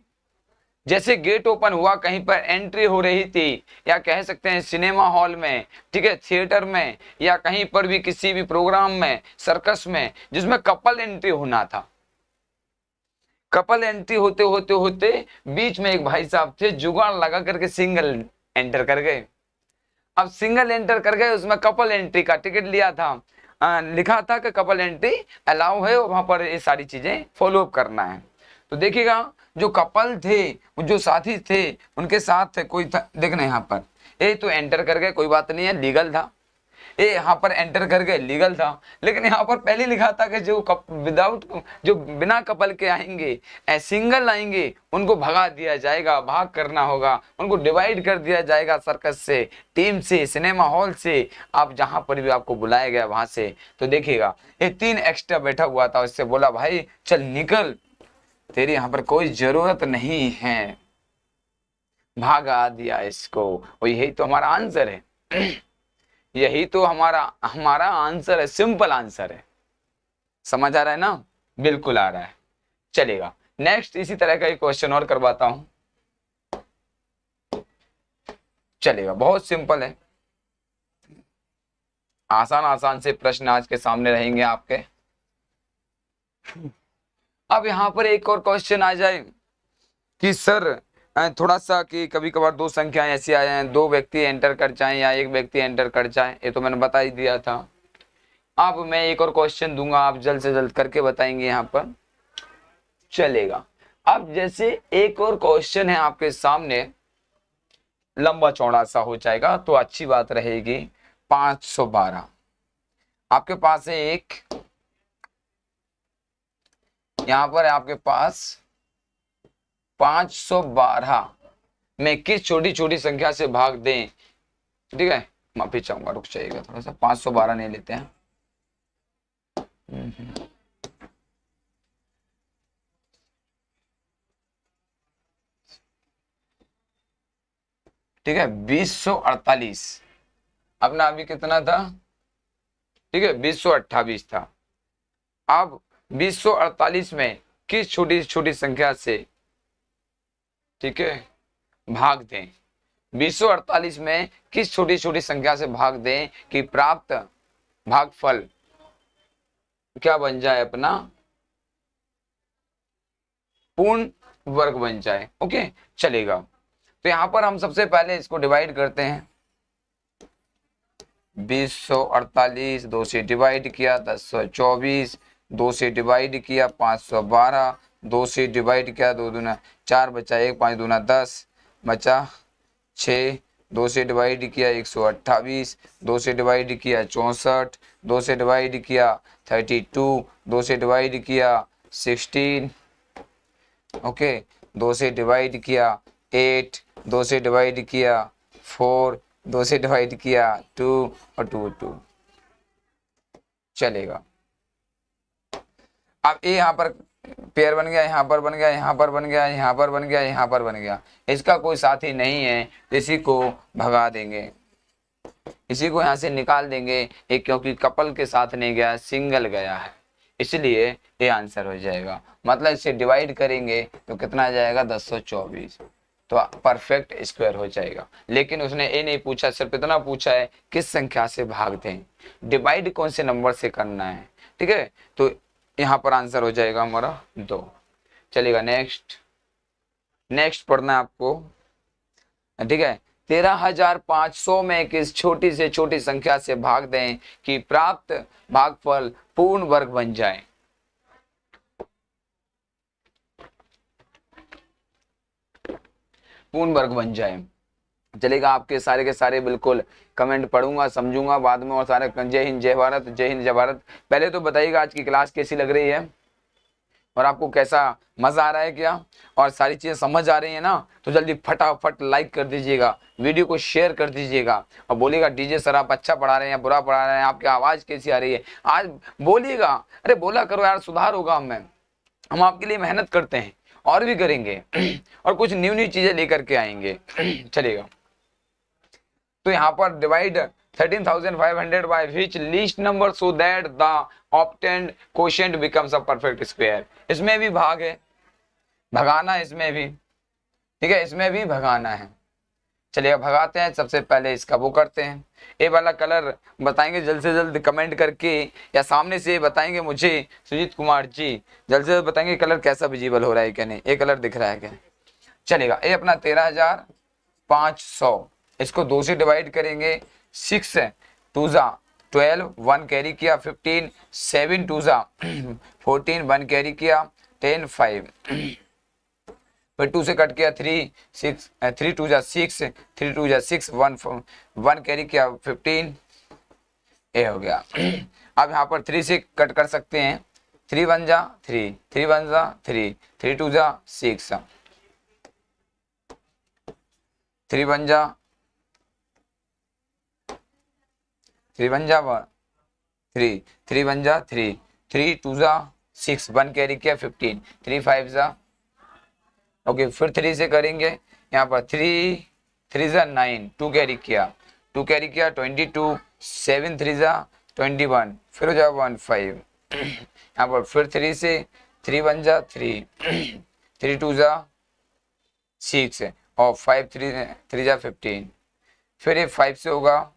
Speaker 1: जैसे गेट ओपन हुआ, कहीं पर एंट्री हो रही थी, या कह सकते हैं सिनेमा हॉल में, ठीक है, थिएटर में, या कहीं पर भी किसी भी प्रोग्राम में, सर्कस में, जिसमें कपल एंट्री होना था। कपल एंट्री होते होते होते बीच में एक भाई साहब थे, जुगाड़ लगा करके सिंगल एंटर कर गए। अब सिंगल एंटर कर गए, उसमें कपल एंट्री का टिकट लिया था, लिखा था कि कपल एंट्री अलाउ है, वहां पर ये सारी चीजें फॉलो अप करना है। तो देखिएगा, जो कपल थे, जो साथी थे, उनके साथ कोई था, देखना यहाँ पर, ये तो एंटर कर गए, कोई बात नहीं है, लीगल था, ये यहाँ पर एंटर कर गए, लीगल था। लेकिन यहाँ पर पहले लिखा था कि जो जो बिना कपल के आएंगे, सिंगल आएंगे, उनको भगा दिया जाएगा, भाग करना होगा, उनको डिवाइड कर दिया जाएगा सर्कस से, टीम से, सिनेमा हॉल से, आप जहां पर भी आपको बुलाया गया वहां से। तो देखिएगा, ये 3 एक्स्ट्रा बैठा हुआ था, उससे बोला भाई चल निकल, तेरी यहाँ पर कोई जरूरत नहीं है, भागा दिया इसको। और यही तो हमारा आंसर है, यही तो हमारा हमारा आंसर है, सिंपल आंसर है। समझ आ रहा है ना? बिल्कुल आ रहा है, चलेगा। नेक्स्ट इसी तरह का एक क्वेश्चन और करवाता हूं, चलेगा, बहुत सिंपल है, आसान आसान से प्रश्न आज के सामने रहेंगे आपके। अब यहां पर एक और क्वेश्चन आ जाए कि सर थोड़ा सा कि कभी कभार 2 संख्याएं ऐसी आ जाए, 2 व्यक्ति एंटर कर जाएं या 1 व्यक्ति एंटर कर जाए, ये तो मैंने बता ही दिया था। अब मैं एक और क्वेश्चन दूंगा, आप जल्द से जल्द करके बताएंगे यहाँ पर, चलेगा। अब जैसे एक और क्वेश्चन है आपके सामने, लंबा चौड़ा सा हो जाएगा तो अच्छी बात रहेगी। 512 आपके पास है, एक यहां पर है आपके पास, 512 में किस छोटी छोटी संख्या से भाग दें, ठीक है, माफी चाहूंगा, रुक जाइएगा थोड़ा सा, 512 नहीं लेते हैं, ठीक है, 2048 अपना अभी कितना था, ठीक है, 2028 था। अब 2048 में किस छोटी छोटी संख्या से, ठीक है, भाग दें, 2048 में किस छोटी छोटी संख्या से भाग दें कि प्राप्त भागफल क्या बन जाए, अपना पूर्ण वर्ग बन जाए। ओके, चलेगा। तो यहां पर हम सबसे पहले इसको डिवाइड करते हैं, 2048 2 से डिवाइड किया 1024, 2 से डिवाइड किया 512, 2 से डिवाइड किया 2 दूना 4 बचा 1, 5 दूना 10 बचा 6, 2 से डिवाइड किया 128, 2 से डिवाइड किया 64, 2 से डिवाइड किया 32, 2 से डिवाइड किया 16, ओके, 2 से डिवाइड किया 8, 2 से डिवाइड किया 4, 2 से डिवाइड किया 2 और 2 चलेगा। अब ये यहाँ पर पेयर बन गया, यहाँ पर बन गया, यहाँ पर बन गया, यहाँ पर बन गया, यहाँ पर बन गया, इसका कोई साथी नहीं है, इसी को भगा देंगे, इसी को यहाँ से निकाल देंगे, एक क्योंकि कपल के साथ नहीं गया, सिंगल गया है, इसलिए ये आंसर हो जाएगा। मतलब इसे डिवाइड करेंगे तो कितना आ जाएगा, 1024, तो परफेक्ट स्क्वायर हो जाएगा। लेकिन उसने ये नहीं पूछा, सिर्फ इतना पूछा है किस संख्या से भाग दें, डिवाइड कौन से नंबर से करना है, ठीक है, तो यहाँ पर आंसर हो जाएगा हमारा 2। चलेगा, नेक्स्ट पढ़ना है आपको, ठीक है, 13,500 में एक इस छोटी से छोटी संख्या से भाग दें कि प्राप्त भागफल पूर्ण वर्ग बन जाए। पूर्ण वर्ग बन जाए। चलेगा, आपके सारे के सारे बिल्कुल कमेंट पढ़ूंगा, समझूंगा बाद में, और सारे जय हिंद जय भारत, जय हिंद जय भारत। पहले तो बताइएगा आज की क्लास कैसी लग रही है और आपको कैसा मजा आ रहा है क्या, और सारी चीजें समझ आ रही है ना, तो जल्दी फटाफट लाइक कर दीजिएगा, वीडियो को शेयर कर दीजिएगा, और बोलिएगा डीजे सर आप अच्छा पढ़ा रहे हैं, बुरा पढ़ा रहे हैं, आपकी आवाज कैसी आ रही है आज, बोलिएगा। अरे बोला करो यार, सुधार होगा। हम आपके लिए मेहनत करते हैं और भी करेंगे और कुछ न्यू न्यू चीजें लेकर के आएंगे। चलेगा, तो यहाँ पर divide 13,500 by which least number so that the obtained quotient becomes a perfect square। इसमें भी भाग है, भगाना है इसमें भी, ठीक है, इसमें भी भगाना है। चलिए भगाते हैं। सबसे पहले इसका वो करते हैं, ये वाला कलर बताएंगे जल्द से जल्द कमेंट करके, या सामने से बताएंगे मुझे सुजीत कुमार जी, जल्द से जल्द बताएंगे कलर कैसा विजिबल हो रहा है क्या नहीं, ये कलर दिख रहा है क्या। चलेगा, ये अपना 13,500, इसको 2 से डिवाइड करेंगे। 6 2 जा 12, 1 कैरी किया 15, 7 2 जा 14, 1 कैरी किया 10, 5, फिर 2 से कट किया 3, 6 3 2 जा 6, 3 2 जा 6, 1 कैरी किया 15, ये हो गया। अब यहाँ पर 3 से कट कर सकते हैं, 3 1 जा 3, 3 1 जा 3, 3 2 जा 6, 3 1 जा 3 1 जा 3, 3 1 जा 3, 3 2 जा 6, 1 कैरी किया 15, 3 5 जा, ओके, फिर 3 से करेंगे। यहाँ पर 3 3 जा 9, 2 कैरी किया 22, 7 3 जा 21, फिर हो जाए 1 5। यहाँ पर फिर 3 से 3 1 जा 3, 3 2 जा 6, और 5 3 जा 15, फिर ये 5 से होगा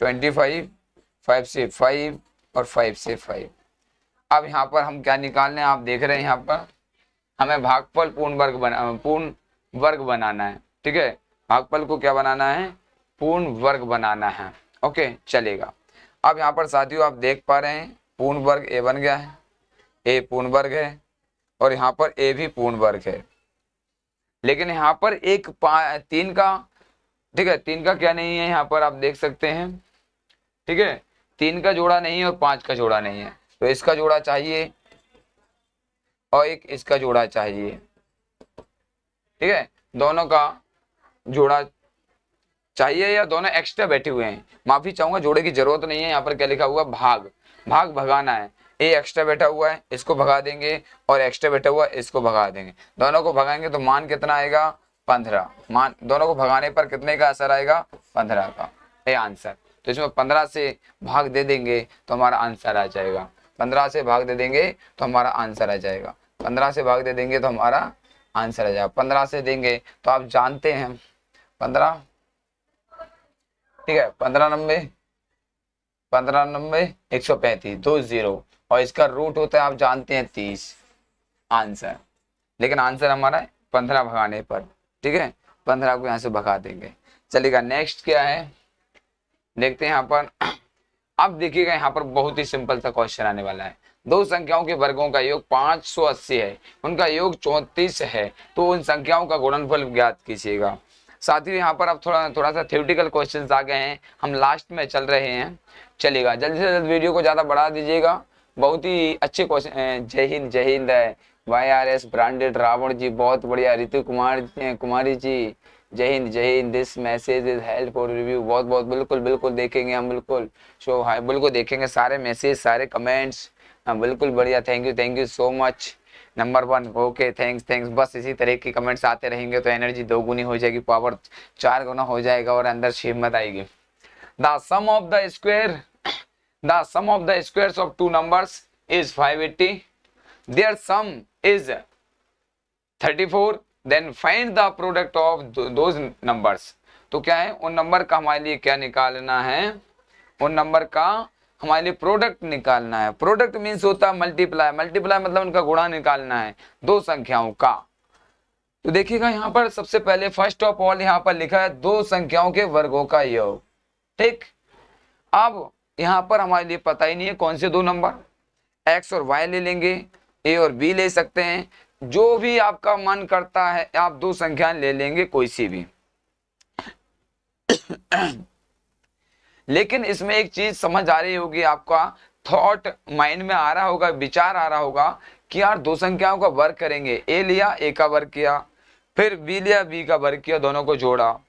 Speaker 1: 25, 5 से 5 और 5 से 5। अब यहाँ पर हम क्या निकाल रहे हैं, आप देख रहे हैं यहाँ पर हमें भागफल पूर्ण वर्ग बनाना है, ठीक है, भागफल को क्या बनाना है, पूर्ण वर्ग बनाना है। ओके, चलेगा। अब यहाँ पर साथियों आप देख पा रहे हैं पूर्ण वर्ग ए बन गया है, ए पूर्ण वर्ग है, और यहाँ पर ए भी पूर्ण वर्ग है, लेकिन यहाँ पर एक 3 का, ठीक है, 3 का क्या नहीं है, यहाँ पर आप देख सकते हैं, ठीक है, 3 का जोड़ा नहीं है और 5 का जोड़ा नहीं है, तो इसका जोड़ा चाहिए और एक इसका जोड़ा चाहिए, ठीक है, दोनों का जोड़ा चाहिए, या दोनों एक्स्ट्रा बैठे हुए हैं, माफी चाहूंगा, जोड़े की जरूरत नहीं है। यहाँ पर क्या लिखा हुआ, भाग भगाना है, ए एक्स्ट्रा बैठा हुआ है इसको भगा देंगे, और एक्स्ट्रा बैठा हुआ है इसको भगा देंगे, दोनों को भगाएंगे तो मान कितना आएगा, 15। मान दोनों को भगाने पर कितने का असर आएगा, 15 का, ये आंसर। तो इसमें 15 से भाग दे देंगे तो हमारा आंसर आ जाएगा, 15 से भाग दे देंगे तो हमारा आंसर आ जाएगा, 15 से भाग दे देंगे तो हमारा आंसर आ जाएगा। 15 से देंगे तो आप जानते हैं 15, ठीक है, 15 90 135, 2 0, और इसका रूट होता है आप जानते हैं 30, आंसर। लेकिन आंसर हमारा 15 भगाने पर, ठीक है, 15 को यहाँ से भगा देंगे। चलेगा, नेक्स्ट क्या है देखते हैं यहाँ पर। अब देखिएगा यहाँ पर बहुत ही सिंपल सा क्वेश्चन आने वाला है। दो संख्याओं के वर्गों का योग 580 है, उनका योग 34 है, तो उन संख्याओं का गुणनफल ज्ञात कीजिएगा। साथियों यहाँ पर अब थोड़ा सा थ्योरेटिकल क्वेश्चंस आ गए हैं, हम लास्ट में चल रहे हैं। चलेगा, जल्दी से जल्द वीडियो को ज़्यादा बढ़ा दीजिएगा, बहुत ही अच्छे क्वेश्चन। जय हिंद है YRS ब्रांडेड रावण जी, बहुत बढ़िया। ऋतु कुमारी जी, जय हिंद जय Hind. This message is help for review, बहुत बहुत बिल्कुल देखेंगे हम, बिल्कुल शो हाई, बिल्कुल देखेंगे सारे मैसेज सारे कमेंट्स, बिल्कुल बढ़िया। Thank you so much. Number 1, okay, thanks. बस इसी तरह के कमेंट्स आते रहेंगे तो एनर्जी 2 गुनी हो जाएगी, पावर 4 गुना हो जाएगा, और अंदर से हिम्मत आएगी। The sum of the squares of 2 numbers is 580, their sum is 34, then find the product of those numbers। तो क्या है, उन नंबर का हमारे लिए क्या निकालना है, उन नंबर का हमारे लिए प्रोडक्ट निकालना है। प्रोडक्ट मीन्स होता है मल्टीप्लाई मतलब उनका गुणा निकालना है, दो संख्याओं का। तो देखिएगा यहाँ पर सबसे पहले फर्स्ट ऑफ ऑल यहाँ पर लिखा है दो संख्याओं के वर्गों का योग। ठीक, अब यहाँ पर हमारे लिए पता ही नहीं है कौन से दो नंबर, एक्स और वाई ले लेंगे, ए और बी ले सकते हैं, जो भी आपका मन करता है आप दो संख्या ले लेंगे कोई सी भी। लेकिन इसमें एक चीज समझ आ रही होगी, आपका थॉट माइंड में आ रहा होगा, विचार आ रहा होगा कि यार दो संख्याओं का वर्ग करेंगे, ए लिया ए का वर्ग किया, फिर बी लिया बी का वर्ग किया, दोनों को जोड़ा,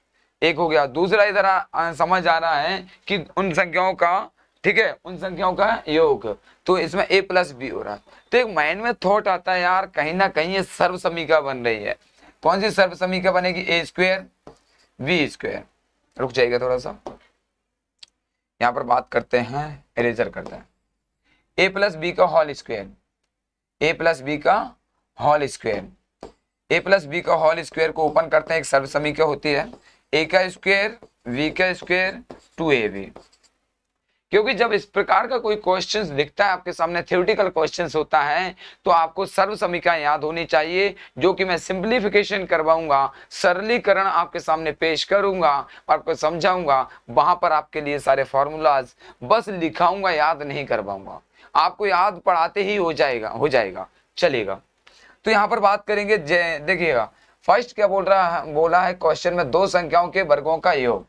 Speaker 1: एक हो गया। दूसरा इधर समझ आ रहा है कि उन संख्याओं का, ठीक है, उन संख्याओं का योग, तो इसमें ए प्लस बी हो रहा है। तो एक माइंड में थॉट आता है यार कहीं ना कहीं ये सर्व समीकरण बन रही है। कौन सी सर्व समीकरण बनेगी? ए स्क्वायर बी स्क्वायर। रुक जाएगा थोड़ा सा, यहाँ पर बात करते हैं, इरेजर करते हैं। ए प्लस बी का होल स्क्वायर, ए प्लस बी का होल स्क्वायर, ए प्लस बी का होल स्क्वायर को ओपन करते हैं, एक सर्व समीकरण होती है ए का स्क्वायर बी का स्क्वायर 2ab। क्योंकि जब इस प्रकार का कोई क्वेश्चंस दिखता है आपके सामने, थ्योरेटिकल क्वेश्चंस होता है, तो आपको सर्व समीकरण याद होनी चाहिए, जो कि मैं सिंप्लीफिकेशन करवाऊंगा, सरलीकरण आपके सामने पेश करूंगा और आपको समझाऊंगा। वहां पर आपके लिए सारे फॉर्मूलाज बस लिखाऊंगा, याद नहीं करवाऊंगा, आपको याद पढ़ाते ही हो जाएगा चलेगा। तो यहाँ पर बात करेंगे, देखिएगा फर्स्ट क्या बोला है क्वेश्चन में, दो संख्याओं के वर्गों का योग।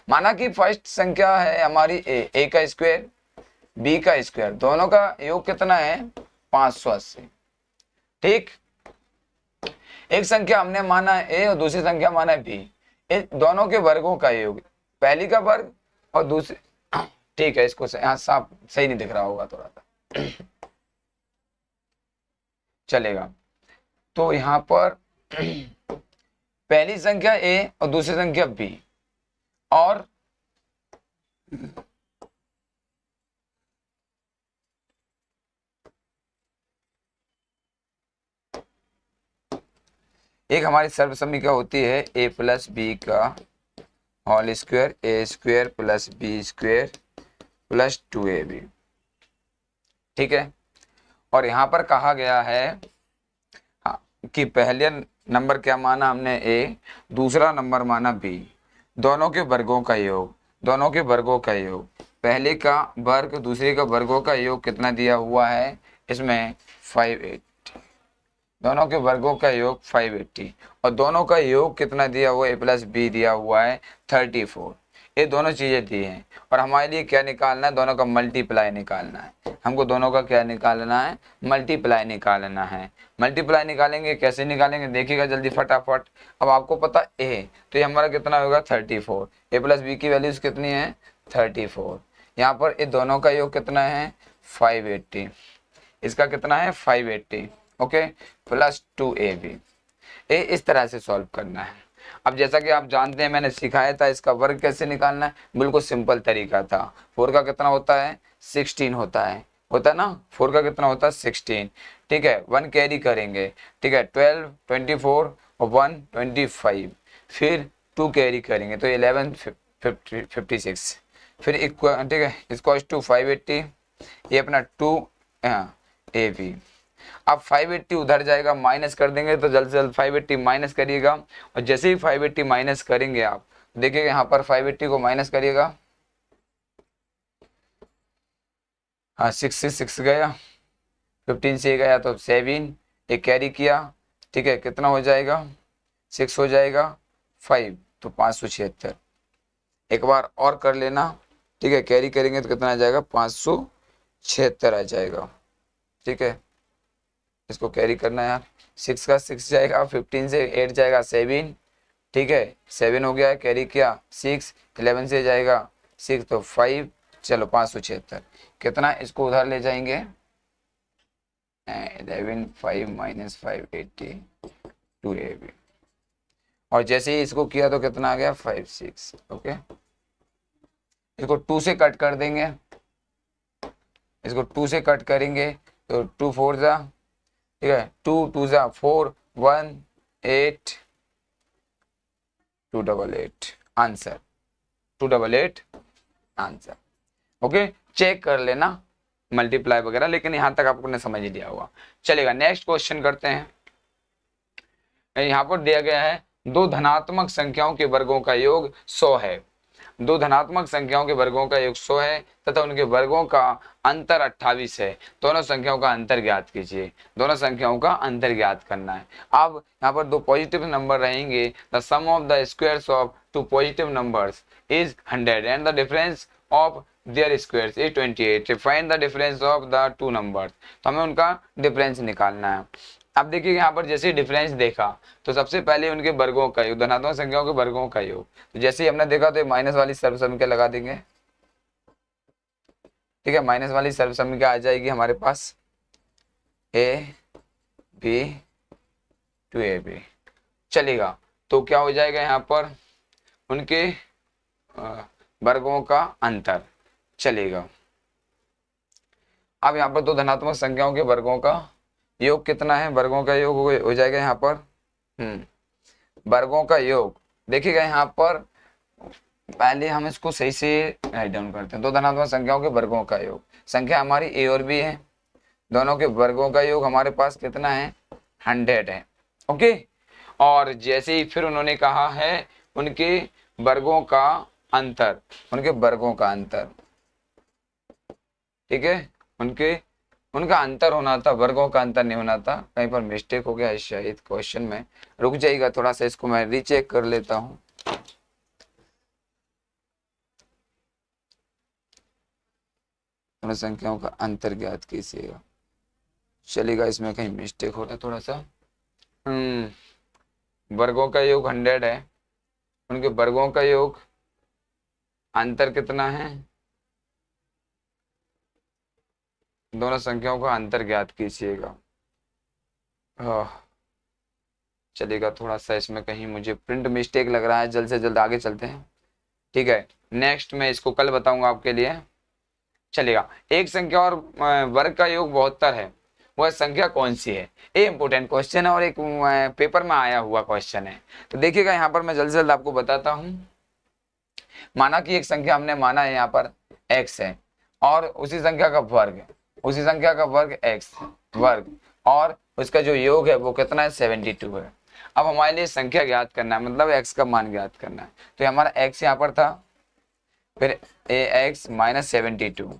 Speaker 1: माना कि फर्स्ट संख्या है हमारी ए का स्क्वायर बी का स्क्वायर, दोनों का योग कितना है? 580। ठीक, एक संख्या हमने माना है ए और दूसरी संख्या माना है बी, दोनों के वर्गों का योग, पहली का वर्ग और दूसरी, ठीक है, इसको यहाँ साफ सही नहीं दिख रहा होगा थोड़ा सा, चलेगा। तो यहाँ पर पहली संख्या ए और दूसरी संख्या बी, और एक हमारी सर्व समीकरण होती है ए प्लस बी का whole square, a square plus b square plus 2ab। ठीक है, और यहाँ पर कहा गया है कि पहले नंबर क्या माना हमने ए, दूसरा नंबर माना बी, दोनों के वर्गों का योग, दोनों के वर्गों का योग, पहले का वर्ग दूसरे का वर्गों का योग कितना दिया हुआ है इसमें? 580। दोनों के वर्गों का योग 580, और दोनों का योग कितना दिया हुआ है? ए प्लस बी दिया हुआ है 34। ये दोनों चीजें दी हैं, और हमारे लिए क्या निकालना है? दोनों का मल्टीप्लाई निकालना है। हमको दोनों का क्या निकालना है? मल्टीप्लाई निकालना है। मल्टीप्लाई निकालेंगे, कैसे निकालेंगे देखिएगा जल्दी फटाफट। अब आपको पता ए, तो ये हमारा कितना होगा? 34। ए प्लस बी की वैल्यूज कितनी है? 34। यहाँ पर ये दोनों का योग कितना है? 580। इसका कितना है? 580। Okay, plus 2ab। ये इस तरह से सॉल्व करना है। अब जैसा कि आप जानते हैं, मैंने सिखाया था इसका वर्ग कैसे निकालना है, बिल्कुल सिंपल तरीका था। 4 का कितना होता है? 16 होता है ना। 4 का कितना होता है? 16। ठीक है, 1 कैरी करेंगे, ठीक है, 12, 24 और 1 25, फिर 2 कैरी करेंगे तो 11 56, फिर ठीक है, इसको 580, ये अपना 2 ab। अब 580 उधर जाएगा, माइनस कर देंगे, तो जल्द से जल्द 580 माइनस करिएगा, और जैसे ही 580 माइनस करेंगे आप देखिएगा यहाँ पर 580 को माइनस करिएगा, हाँ 6 से 6 गया, 15 से गया तो 7, एक कैरी किया, ठीक है, कितना हो जाएगा? 6 हो जाएगा, 5 तो 576। एक बार और कर लेना, ठीक है, कैरी करेंगे तो कितना आ जाएगा? 576 आ जाएगा। ठीक है, इसको कैरी करना है यार, 6 का 6 जाएगा, 15 से 8 जाएगा 7, ठीक है, 7 हो गया, कैरी किया 6, 11 से जाएगा 6 तो 5, चलो 576। कितना? इसको उधर ले जाएंगे, 11 5 माइनस 580 2ab, और जैसे ही इसको किया तो कितना आ गया? 56। ओके, इसको 2 से कट कर देंगे, इसको 2 से कट करेंगे तो 2 4 जा, ठीक है, 2 2 जा 4, 1 8 288 आंसर, 288 आंसर। ओके, चेक कर लेना मल्टीप्लाई वगैरह, लेकिन यहां तक आपको ने समझ लिया होगा। चलेगा, नेक्स्ट क्वेश्चन करते हैं। यहाँ पर दिया गया है दो धनात्मक संख्याओं के वर्गों का योग 100 है। दो धनात्मक संख्याओं के वर्गों का योग 100 है तथा उनके वर्गों का अंतर 28 है। दोनों संख्याओं का अंतर ज्ञात कीजिए। दोनों संख्याओं का अंतर ज्ञात करना है। अब यहाँ पर दो पॉजिटिव नंबर रहेंगे। The sum of the squares of two positive numbers is 100 and the difference of their squares is 28। Find the difference of the two numbers. तो हमें उनका डिफरेंस निकालना है। अब देखिए यहाँ पर जैसे डिफरेंस देखा तो सबसे पहले उनके वर्गों का योग, धनात्मक संख्याओं के वर्गों का योग। तो जैसे ही हमने देखा तो माइनस वाली सर्व संख्या लगा देंगे। ठीक है, माइनस वाली सर्व संख्या आ जाएगी हमारे पास a b two a b, चलेगा। तो क्या हो जाएगा यहाँ पर उनके वर्गों का अंतर, चलेगा। अब यहाँ पर दो धनात्मक संख्याओं के वर्गों का योग कितना है, वर्गों का योग हो जाएगा यहाँ पर वर्गों का योग। देखिएगा यहाँ पर पहले हम इसको सही से राइट डाउन करते हैं। दो धनात्मक संख्याओं के वर्गों का योग, संख्या हमारी ए और बी है, दोनों के वर्गों का योग हमारे पास कितना है 100 है। ओके, और जैसे ही फिर उन्होंने कहा है उनके वर्गों का अंतर, उनके वर्गों का अंतर, ठीक है, उनका अंतर होना था, वर्गों का अंतर नहीं होना था। कहीं पर मिस्टेक हो गया है शायद क्वेश्चन में, रुक जाइएगा थोड़ा सा, इसको मैं रीचेक कर लेता हूँ। संख्याओं का अंतर ज्ञात कीजिएगा, चलेगा, इसमें कहीं मिस्टेक हो रहा है थोड़ा सा। वर्गों का योग 100 है, उनके वर्गों का योग अंतर कितना है, दोनों संख्याओं का अंतर ज्ञात कीजिएगा। चलेगा, थोड़ा सा इसमें कहीं मुझे प्रिंट मिस्टेक लग रहा है, जल्द से जल्द आगे चलते हैं। ठीक है, नेक्स्ट मैं इसको कल बताऊंगा आपके लिए, चलेगा। एक संख्या और वर्ग का योग 72 है, वह संख्या कौन सी है? ये इंपोर्टेंट क्वेश्चन है और एक पेपर में आया हुआ क्वेश्चन है। तो देखिएगा यहाँ पर मैं जल्द से जल्द आपको बताता हूँ। माना कि एक संख्या हमने माना है यहाँ पर x है और उसी संख्या का वर्ग, उसी संख्या का वर्ग x वर्ग और उसका जो योग है वो कितना है 72 है। अब हमारे लिए संख्या ज्ञात करना है, मतलब x का मान ज्ञात करना है। तो हमारा x यहाँ पर था, फिर ax माइनस 72,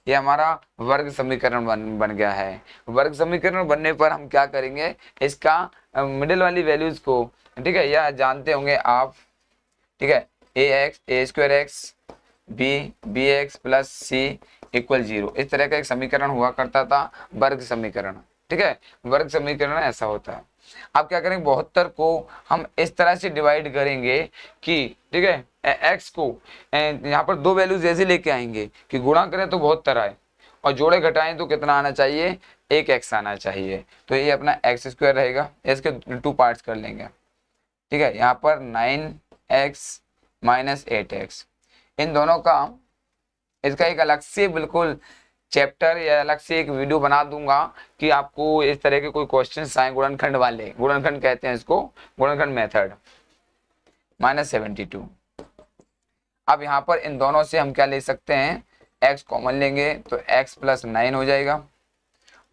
Speaker 1: ये हमारा वर्ग समीकरण बन गया है। वर्ग समीकरण बनने पर हम क्या करेंगे, इसका मिडिल वाली वैल्यूज को, ठीक है, यह जानते होंगे आप, ठीक है, ax a square x b x plus c equal 0, इस तरह का एक समीकरण हुआ करता था, वर्ग समीकरण। ठीक है, वर्ग समीकरण ऐसा होता है। अब क्या करेंगे, 72 को हम इस तरह से डिवाइड करेंगे कि, ठीक है, x को यहाँ पर दो वैल्यूज ऐसे लेके आएंगे कि गुणा करें तो 72 आए और जोड़े घटाएं तो कितना आना चाहिए, एक x आना चाहिए। तो ये अपना x स्क्वायर रहेगा, इसके 2 पार्ट्स कर लेंगे। ठीक है, यहाँ पर 9x माइनस 8x, इन दोनों का, इसका एक अलग से बिल्कुल चैप्टर या अलग से एक वीडियो बना दूंगा कि आपको इस तरह के कोई क्वेश्चन आए गुणनखंड वाले, गुणनखंड कहते हैं इसको, गुणनखंड मेथड, माइनस 72। अब यहाँ पर इन दोनों से हम क्या ले सकते हैं, x कॉमन लेंगे तो x प्लस 9 हो जाएगा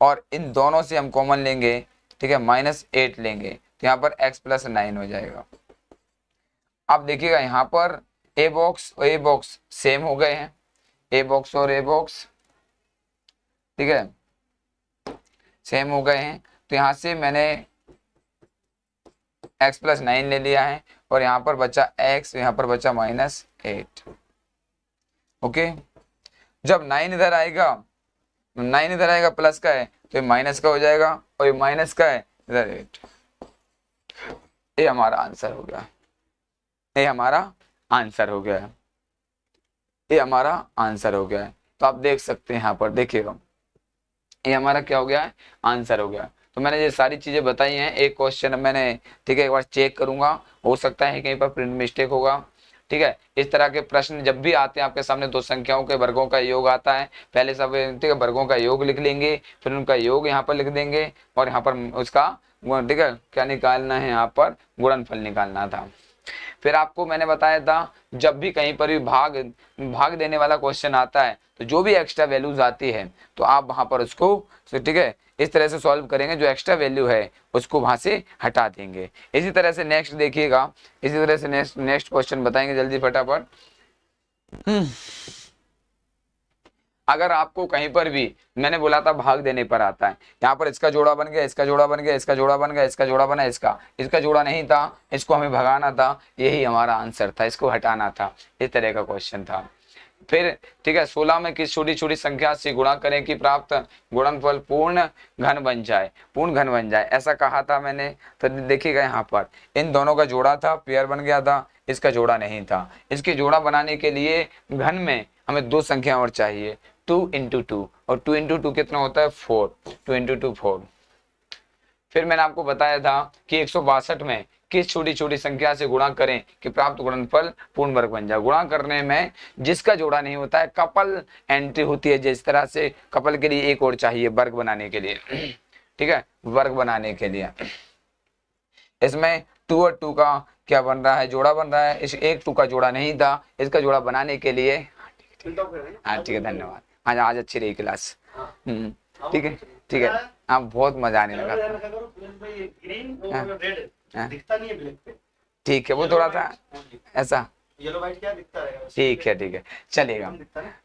Speaker 1: और इन दोनों से हम कॉमन लेंगे, ठीक है, माइनस 8 लेंगे तो यहाँ पर x प्लस 9 हो जाएगा। अब देखिएगा यहाँ पर ए बॉक्स सेम हो गए हैं, ए बॉक्स और ए बॉक्स, ठीक है, सेम हो गए हैं। तो यहाँ से मैंने x प्लस 9 ले लिया है और यहाँ पर बचा x, यहाँ पर बचा माइनस 8। ओके, जब 9 इधर आएगा, 9 इधर आएगा प्लस का है तो ये माइनस का हो जाएगा और ये माइनस का है इधर 8। ये हमारा आंसर हो गया, ये हमारा आंसर हो गया है, ये हमारा आंसर हो गया है। तो आप देख सकते हैं यहाँ पर, देखिएगा ये हमारा क्या हो गया है, आंसर हो गया। तो मैंने ये सारी चीजें बताई हैं, एक क्वेश्चन मैंने, ठीक है, एक बार चेक करूंगा, हो सकता है कहीं पर प्रिंट मिस्टेक होगा। ठीक है, इस तरह के प्रश्न जब भी आते हैं आपके सामने, दो संख्याओं के वर्गों का योग आता है, पहले सब, ठीक है, वर्गों का योग लिख लेंगे, फिर उनका योग यहाँ पर लिख देंगे और यहाँ पर उसका, ठीक है, क्या निकालना है, यहाँ पर गुणनफल निकालना था। फिर आपको मैंने बताया था जब भी कहीं पर भी भाग देने वाला क्वेश्चन आता है तो जो भी एक्स्ट्रा वैल्यूज आती है तो आप वहां पर उसको, ठीक है, इस तरह से सॉल्व करेंगे, जो एक्स्ट्रा वैल्यू है उसको वहां से हटा देंगे। इसी तरह से नेक्स्ट देखिएगा, इसी तरह से नेक्स्ट क्वेश्चन बताएंगे जल्दी फटाफट। अगर आपको कहीं पर भी, मैंने बोला था भाग देने पर आता है, यहाँ पर इसका जोड़ा बन गया, इसका जोड़ा बन गया, इसका जोड़ा बन गया, इसका जोड़ा बना, इसका जोड़ा नहीं था, इसको हमें भगाना था, यही हमारा आंसर था, इसको हटाना था। इस तरह का क्वेश्चन था। फिर ठीक है, 16 में किस छोटी छोटी संख्या से गुणा करें कि प्राप्त गुणनफल पूर्ण घन बन जाए, पूर्ण घन बन जाए, ऐसा कहा था मैंने। तो देखिएगा यहाँ पर इन दोनों का जोड़ा था, पेयर बन गया था, इसका जोड़ा नहीं था। इसके जोड़ा बनाने के लिए घन में हमें दो संख्या और चाहिए, 2 × 2, और 2 × 2 कितना होता है 4, 2 × 2 4। फिर मैंने आपको बताया था कि 162 में किस छोटी छोटी संख्या से गुणा करें कि प्राप्त गुणनफल पूर्ण वर्ग बन जाए। गुणा करने में जिसका जोड़ा नहीं होता है कपल एंट्री होती है, जिस तरह से कपल के लिए एक और चाहिए वर्ग बनाने के लिए, ठीक है, वर्ग बनाने के लिए। इसमें 2 और 2 का क्या बन रहा है, जोड़ा बन रहा है। इस 1 2 का जोड़ा नहीं था, इसका जोड़ा बनाने के लिए, हाँ ठीक है, धन्यवाद। आज अच्छी रही क्लास, ठीक है ठीक है, हाँ बहुत मजा आने लगा। ठीक है, वो थोड़ा सा ऐसा
Speaker 2: येलो व्हाइट क्या दिखता रहेगा,
Speaker 1: ठीक है चलेगा।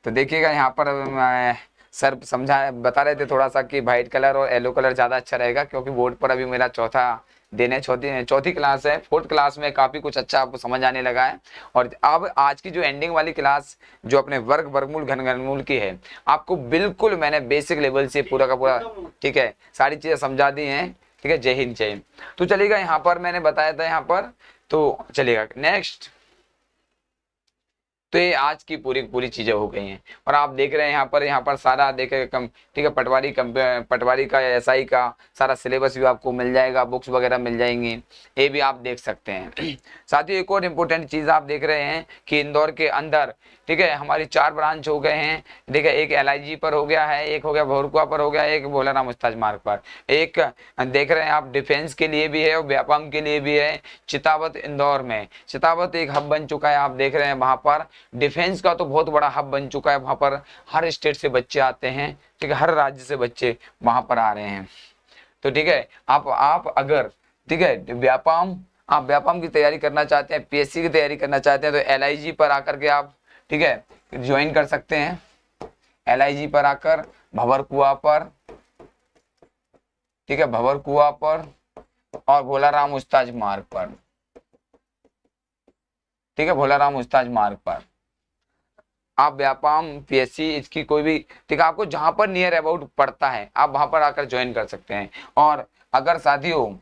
Speaker 1: तो देखिएगा यहाँ पर सर बता रहे थे थोड़ा सा कि वाइट कलर और येलो कलर ज़्यादा अच्छा रहेगा, क्योंकि बोर्ड पर अभी मेरा चौथी क्लास है। 4th क्लास में काफ़ी कुछ अच्छा आपको समझ आने लगा है। और अब आज की जो एंडिंग वाली क्लास जो अपने वर्ग वर्गमूल घन घनमूल की है, आपको बिल्कुल मैंने बेसिक लेवल से पूरा का पूरा ठीक है सारी चीज़ें समझा दी हैं। ठीक है, जय हिंद जय हिंद। तो चलेगा, यहाँ पर मैंने बताया था यहाँ पर, तो चलेगा नेक्स्ट। तो ये आज की पूरी चीजें हो गई हैं। और आप देख रहे हैं यहाँ पर सारा देखे ठीक है, पटवारी का या एसआई का सारा सिलेबस भी आपको मिल जाएगा, बुक्स वगैरह मिल जाएंगी, ये भी आप देख सकते हैं। साथ ही एक और इम्पोर्टेंट चीज़ आप देख रहे हैं कि इंदौर के अंदर ठीक है हमारी 4 ब्रांच हो गए हैं। ठीक है, एक LIG पर हो गया है, एक हो गया भोरकुआ पर हो गया, एक भोलाराम उस्ताद मार्ग पर, एक देख रहे हैं आप डिफेंस के लिए भी है और व्यापम के लिए भी है चितावत इंदौर में। चितावत एक हब बन चुका है, आप देख रहे हैं वहाँ पर डिफेंस का तो बहुत बड़ा हब बन चुका है। वहाँ पर हर स्टेट से बच्चे आते हैं, ठीक है, हर राज्य से बच्चे वहाँ पर आ रहे हैं। तो ठीक है, आप अगर ठीक है आप व्यापम की तैयारी करना चाहते हैं, PSC की तैयारी करना चाहते हैं, तो LIG पर आकर के आप ठीक है ज्वाइन कर सकते हैं। LIG पर आकर भंवरकुआ पर, ठीक है, भंवरकुआ पर और भोलाराम उस्ताद मार्ग पर, ठीक है, भोलाराम उस्ताद मार्ग पर आप व्यापम PSC इसकी कोई भी ठीक है आपको जहां पर नियर अबाउट पड़ता है आप वहां पर आकर ज्वाइन कर सकते हैं। और अगर साथियों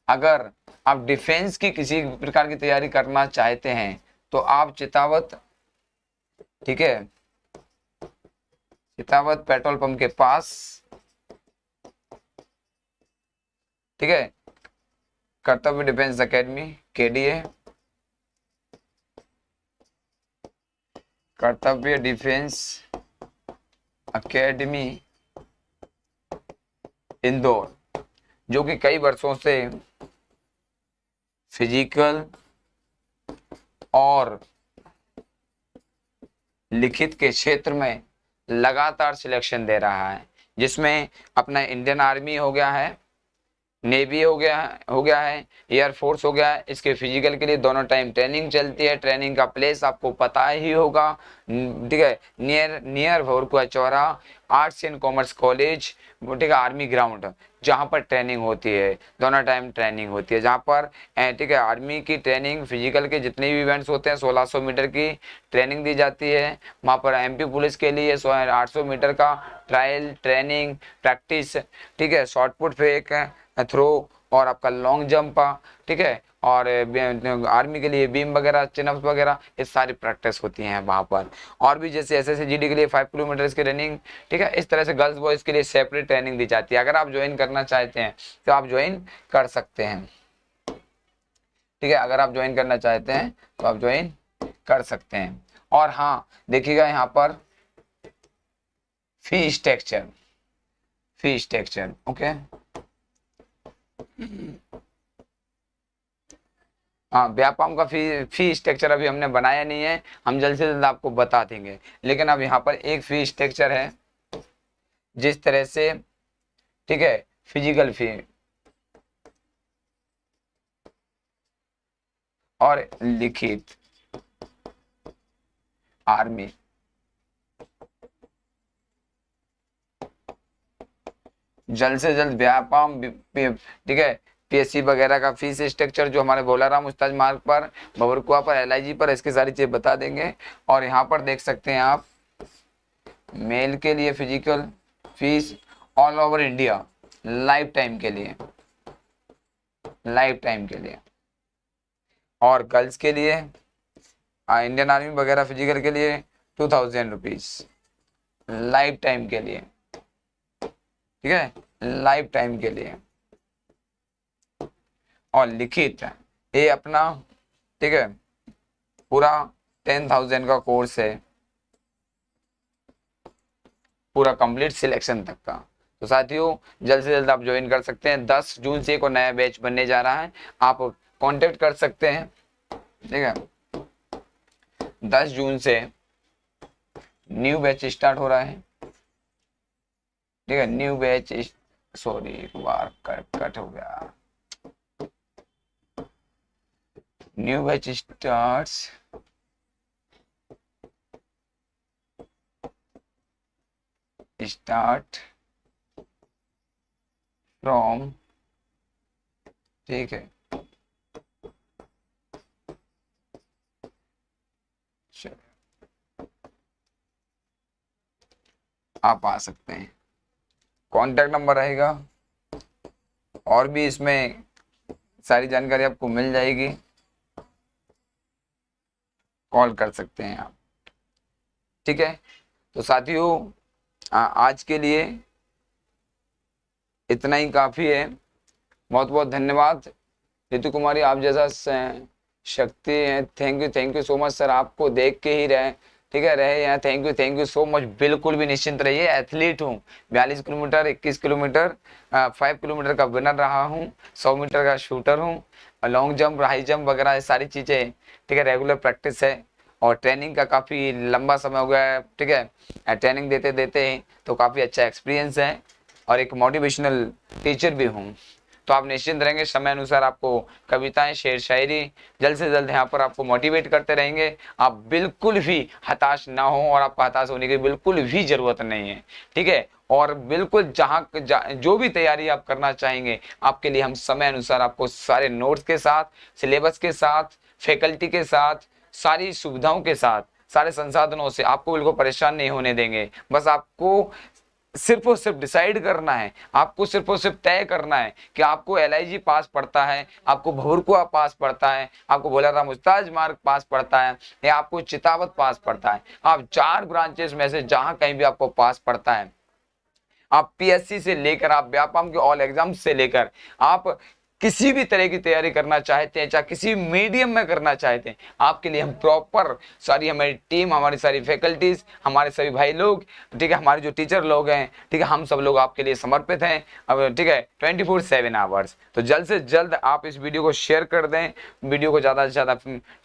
Speaker 1: अगर आप डिफेंस की किसी प्रकार की तैयारी करना चाहते हैं तो आप चितावत, ठीक है, चितावत पेट्रोल पंप के पास, ठीक है, कर्तव्य डिफेंस एकेडमी KDA, कर्तव्य डिफेंस एकेडमी इंदौर, जो कि कई वर्षों से फिजिकल और लिखित के क्षेत्र में लगातार सिलेक्शन दे रहा है, जिसमें अपना इंडियन आर्मी हो गया है, नेवी हो गया है, एयरफोर्स हो गया है। इसके फिजिकल के लिए दोनों टाइम ट्रेनिंग चलती है। ट्रेनिंग का प्लेस आपको पता ही होगा, ठीक है, near Bhorkua Chaura arts and commerce college, ठीक है, आर्मी ग्राउंड, जहाँ पर ट्रेनिंग होती है, दोनों टाइम ट्रेनिंग होती है, जहाँ पर ठीक है आर्मी की ट्रेनिंग फिजिकल के जितने भी इवेंट्स होते हैं 1600 मीटर की ट्रेनिंग दी जाती है। वहाँ पर MP पुलिस के लिए 800 मीटर का ट्रायल ट्रेनिंग प्रैक्टिस, ठीक है, शॉर्ट पुट फेक थ्रो और आपका लॉन्ग जंप, ठीक है, और आर्मी के लिए बीम वगैरह चिनअप्स वगैरह ये सारी प्रैक्टिस होती हैं वहाँ पर। और भी जैसे SSGD के लिए 5 किलोमीटर की रनिंग, ठीक है, इस तरह से गर्ल्स बॉयज़ के लिए सेपरेट ट्रेनिंग दी जाती है। अगर आप ज्वाइन करना चाहते हैं तो आप ज्वाइन कर सकते हैं, ठीक है, अगर आप ज्वाइन करना चाहते हैं तो आप ज्वाइन कर सकते हैं। और हाँ देखिएगा यहाँ पर फी स्ट्रक्चर ओके, हाँ व्यापम का फी स्ट्रक्चर अभी हमने बनाया नहीं है, हम जल्द से जल्द आपको बता देंगे। लेकिन अब यहाँ पर एक फी स्ट्रक्चर है, जिस तरह से, ठीक है, फिजिकल फी और लिखित आर्मी, जल्द से जल्द व्यापम, ठीक है, पीएससी वगैरह का फीस स्ट्रक्चर जो हमारे भोलाराम उस्ताद मार्ग पर, भवरकुआ पर, एलआईजी पर, इसकी सारी चीज़ बता देंगे। और यहाँ पर देख सकते हैं आप, मेल के लिए physical fees all over India life time के लिए, लाइफ टाइम के लिए, और गर्ल्स के लिए इंडियन आर्मी वगैरह फिजिकल के लिए 2000 रुपीज लाइफ टाइम के लिए, ठीक है, लाइफ टाइम के लिए। और लिखित ये अपना, ठीक है, पूरा 10,000 का कोर्स है, पूरा कंप्लीट सिलेक्शन तक का। तो साथियों जल्द से जल्द आप ज्वाइन कर सकते हैं। 10 जून से एक नया बैच बनने जा रहा है, आप कांटेक्ट कर सकते हैं, ठीक है। 10 जून से न्यू बैच स्टार्ट हो रहा है, ठीक है, न्यू बैच, सॉरी एक बार कट हो गया, न्यू बैच स्टार्ट्स फ्रॉम, ठीक है, आप आ सकते हैं। कॉन्टैक्ट नंबर रहेगा और भी इसमें सारी जानकारी आपको मिल जाएगी, कॉल कर सकते हैं आप, ठीक है। तो साथियों आज के लिए इतना ही काफ़ी है। बहुत बहुत धन्यवाद ऋतु कुमारी, आप जैसा शक्ति है, thank you so much sir, आपको देख के ही रहे, ठीक है, रहे यहाँ, थैंक यू सो मच। बिल्कुल भी निश्चिंत रहिए, एथलीट हूँ, 42 किलोमीटर, 21 किलोमीटर, 5 किलोमीटर का विनर रहा हूँ, 100 मीटर का शूटर हूँ, लॉन्ग जंप, हाई जंप वगैरह सारी चीज़ें, ठीक है, रेगुलर प्रैक्टिस है। और ट्रेनिंग का काफ़ी लंबा समय हो गया है, ठीक है, ट्रेनिंग देते देते तो काफ़ी अच्छा एक्सपीरियंस है, और एक मोटिवेशनल टीचर भी हूँ। तो आप निश्चिंत रहेंगे, समय अनुसार आपको कविताएं, शेर शायरी जल्द से जल्द यहाँ पर आपको मोटिवेट करते रहेंगे। आप बिल्कुल भी हताश ना हो, और आपको हताश होने की बिल्कुल भी ज़रूरत नहीं है, ठीक है। और बिल्कुल जो भी तैयारी आप करना चाहेंगे, आपके लिए हम समय अनुसार आपको सारे नोट्स के साथ, सिलेबस के साथ, फैकल्टी के साथ, सारी सुविधाओं के साथ, सारे संसाधनों से आपको बिल्कुल परेशान नहीं होने देंगे। बस आपको सिर्फ और सिर्फ डिसाइड करना है, आपको सिर्फ और सिर्फ तय करना है कि आपको एलआईजी पास पड़ता है, आपको भवरकुआ पास पड़ता है, आपको भोलाराम उस्ताद मार्ग पास पड़ता है, या आपको चितावत पास पड़ता है। आप 4 ब्रांचेस में से जहां कहीं भी आपको पास पड़ता है, आप पीएससी से लेकर, आप व्यापम के ऑल एग्जाम से लेकर, आप किसी भी तरह की तैयारी करना चाहते हैं, चाहे किसी मीडियम में करना चाहते हैं, आपके लिए हम प्रॉपर सारी हमारी टीम, हमारी सारी फैकल्टीज, हमारे सभी भाई लोग, ठीक है, हमारे जो टीचर लोग हैं, ठीक है, हम सब लोग आपके लिए समर्पित हैं अब, ठीक है, 24/7 आवर्स। तो जल्द से जल्द आप इस वीडियो को शेयर कर दें, वीडियो को ज़्यादा से ज़्यादा,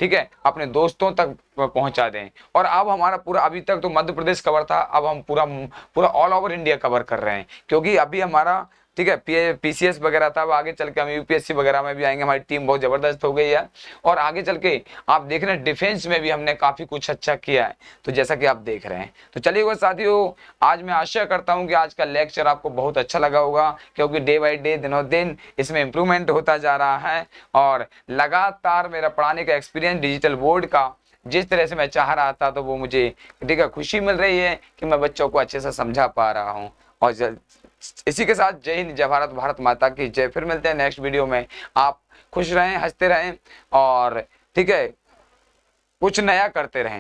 Speaker 1: ठीक है, अपने दोस्तों तक पहुंचा दें। और अब हमारा पूरा, अभी तक तो मध्य प्रदेश कवर था, अब हम पूरा ऑल ओवर इंडिया कवर कर रहे हैं, क्योंकि अभी हमारा, ठीक है, पीसीएस वगैरह था, अब आगे चल के हम यूपीएससी वगैरह में भी आएंगे। हमारी टीम बहुत ज़बरदस्त हो गई है, और आगे चल के आप देख रहे हैं डिफेंस में भी हमने काफ़ी कुछ अच्छा किया है, तो जैसा कि आप देख रहे हैं। तो चलिए वो साथियों, आज मैं आशा करता हूं कि आज का लेक्चर आपको बहुत अच्छा लगा होगा, क्योंकि डे बाई डे, दिनों दिन इसमें इम्प्रूवमेंट होता जा रहा है, और लगातार मेरा पढ़ाने का एक्सपीरियंस डिजिटल बोर्ड का जिस तरह से मैं चाह रहा था, तो वो मुझे, ठीक है, खुशी मिल रही है कि मैं बच्चों को अच्छे से समझा पा रहा हूँ। और इसी के साथ जय हिंद, जय भारत, भारत माता की जय। फिर मिलते हैं नेक्स्ट वीडियो में। आप खुश रहें, हंसते रहें, और ठीक है, कुछ नया करते रहें।